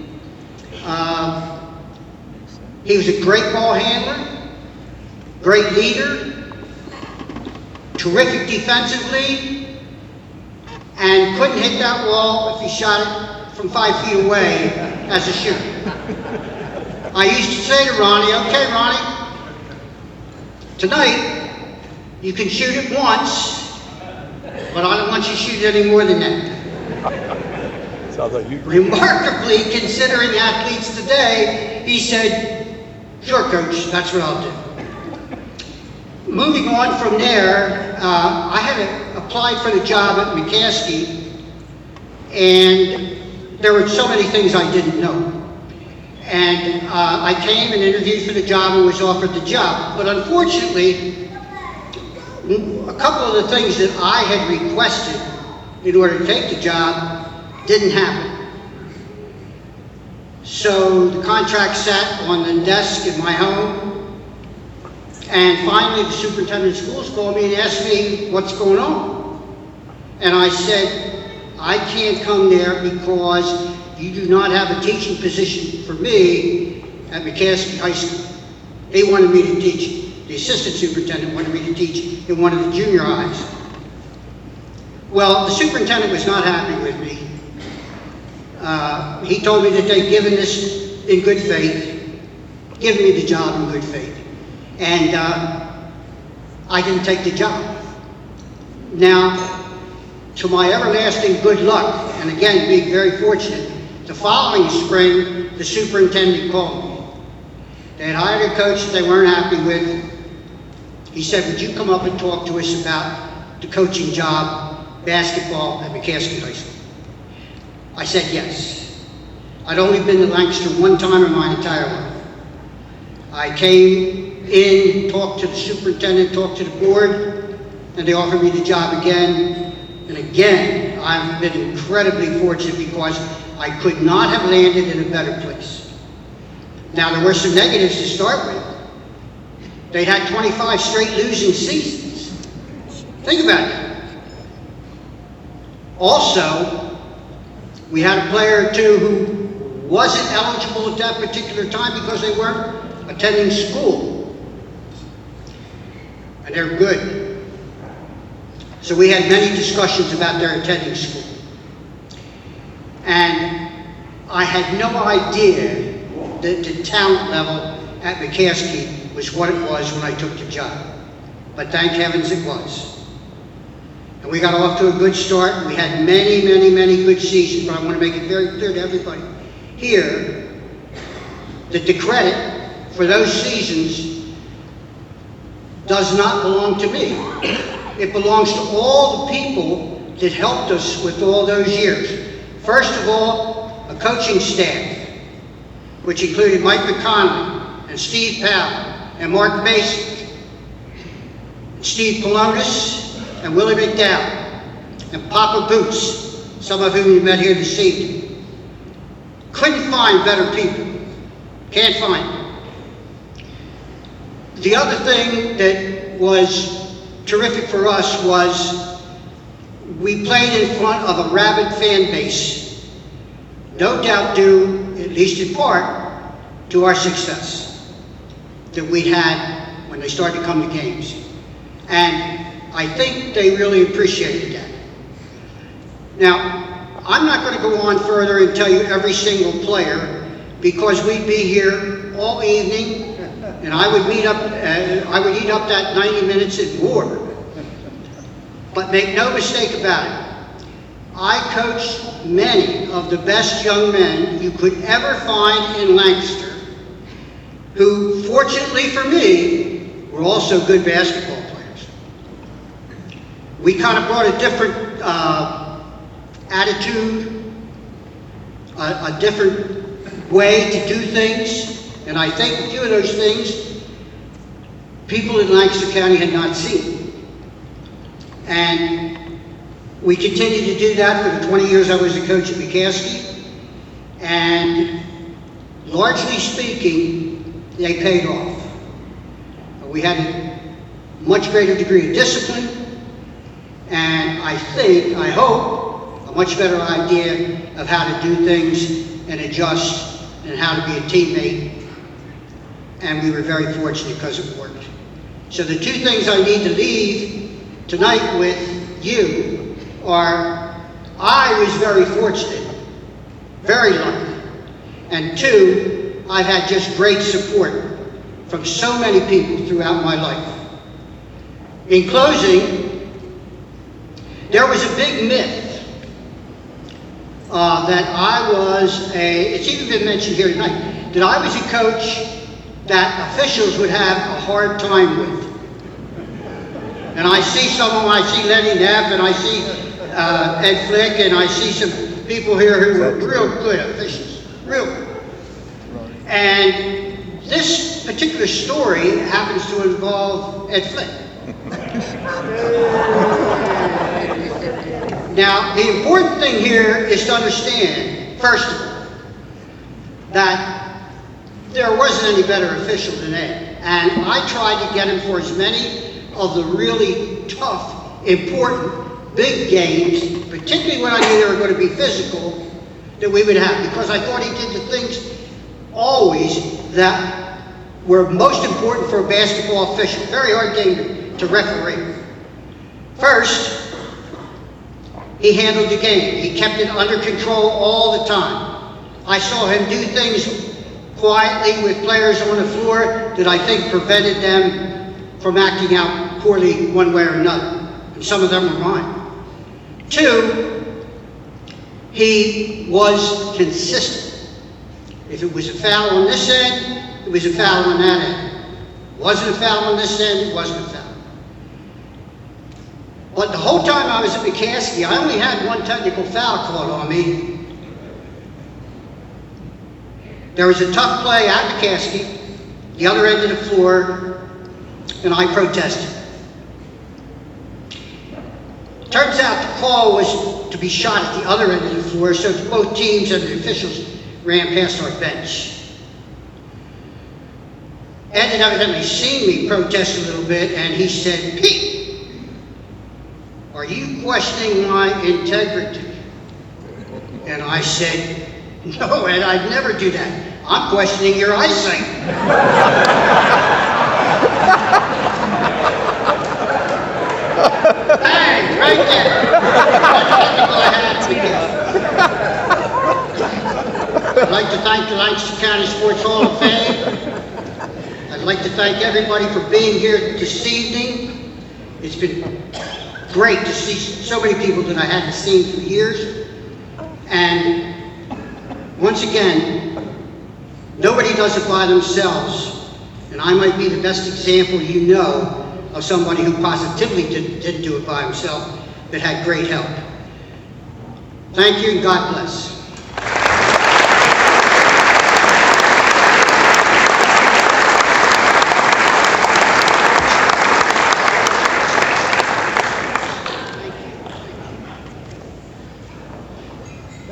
He was a great ball handler, great leader, terrific defensively, and couldn't hit that wall if he shot it from 5 feet away as a shooter. I used to say to Ronnie, okay, Ronnie, tonight you can shoot it once, but I don't want you to shoot it any more than that. Sounds like you. Remarkably, considering athletes today, he said, sure, coach, that's what I'll do. Moving on from there, I had applied for the job at McCaskey, and there were so many things I didn't know. And I came and interviewed for the job and was offered the job. But unfortunately, a couple of the things that I had requested in order to take the job didn't happen. So the contract sat on the desk in my home. And finally, the superintendent of schools called me and asked me what's going on. And I said, I can't come there because you do not have a teaching position for me at McCaskey High School. They wanted me to teach, the assistant superintendent wanted me to teach in one of the junior highs. Well, the superintendent was not happy with me. He told me that they'd given this in good faith, given me the job in good faith. And I didn't take the job. Now, to my everlasting good luck, and again, being very fortunate, the following spring, the superintendent called me. They had hired a coach that they weren't happy with. He said, would you come up and talk to us about the coaching job, basketball at McCaskey High School? I said yes. I'd only been to Lancaster one time in my entire life. I came in, talked to the superintendent, talked to the board, and they offered me the job again. And again, I've been incredibly fortunate because I could not have landed in a better place. Now, there were some negatives to start with. They'd had 25 straight losing seasons. Think about it. Also, we had a player or two who wasn't eligible at that particular time because they weren't attending school. And they're good. So we had many discussions about their attending school. And I had no idea that the talent level at McCaskey was what it was when I took the job. But thank heavens it was. And we got off to a good start. We had many, many, many good seasons, but I want to make it very clear to everybody here that the credit for those seasons does not belong to me. It belongs to all the people that helped us with all those years. First of all, a coaching staff, which included Mike McConnell and Steve Powell and Mark Mason Steve Polonis, and Willie McDowell, and Papa Boots, some of whom you met here this evening. Couldn't find better people. Can't find them. The other thing that was terrific for us was we played in front of a rabid fan base, no doubt due, at least in part, to our success that we had when they started to come to games. And I think they really appreciated that. Now, I'm not going to go on further and tell you every single player, because we'd be here all evening, and I would eat up that 90 minutes and more. But make no mistake about it, I coached many of the best young men you could ever find in Lancaster, who, fortunately for me, were also good basketball players. We kind of brought a different attitude, a different way to do things, and I think a few of those things people in Lancaster County had not seen. And we continued to do that for the 20 years I was a coach at McCaskey, and largely speaking, they paid off. We had a much greater degree of discipline, and I hope, a much better idea of how to do things and adjust and how to be a teammate. And we were very fortunate because it worked. So the two things I need to leave tonight with you are, I was very fortunate, very lucky. And two, I've had just great support from so many people throughout my life. In closing, there was a big myth that I was it's even been mentioned here tonight, that I was a coach that officials would have a hard time with. And I see some of them, I see Lenny Neff, and I see Ed Flick, and I see some people here who were real good officials, real good. And this particular story happens to involve Ed Flick. Now, the important thing here is to understand, first of all, that there wasn't any better official than Ed. And I tried to get him for as many of the really tough, important, big games, particularly when I knew they were going to be physical, that we would have. Because I thought he did the things always that were most important for a basketball official. Very hard game to referee. First, he handled the game. He kept it under control all the time. I saw him do things quietly with players on the floor that I think prevented them from acting out poorly one way or another. And some of them were mine. Two, he was consistent. If it was a foul on this end, it was a foul on that end. It wasn't a foul on this end, it wasn't a foul. But the whole time I was at McCaskey, I only had one technical foul called on me. There was a tough play at McCaskey, the other end of the floor, and I protested. Turns out the call was to be shot at the other end of the floor, so both teams and the officials ran past our bench. Ed had evidently seen me protest a little bit, and he said, "Pete, are you questioning my integrity?" And I said, "No, Ed, I'd never do that. I'm questioning your eyesight." Bang, right there. I'd like to thank the Lancaster County Sports Hall of Fame. I'd like to thank everybody for being here this evening. It's been great to see so many people that I hadn't seen for years. And once again, nobody does it by themselves. And I might be the best example you know of somebody who positively didn't do it by himself, that had great help. Thank you and God bless.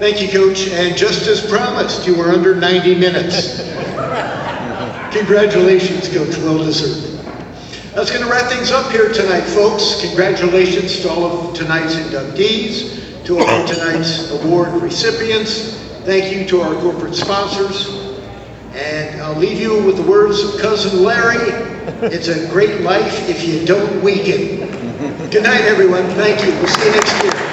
Thank you, Coach. And just as promised, you were under 90 minutes. Congratulations, Coach. Well deserved. That's going to wrap things up here tonight, folks. Congratulations to all of tonight's inductees, to all of tonight's award recipients. Thank you to our corporate sponsors. And I'll leave you with the words of Cousin Larry. It's a great life if you don't weaken. Good night, everyone. Thank you. We'll see you next year.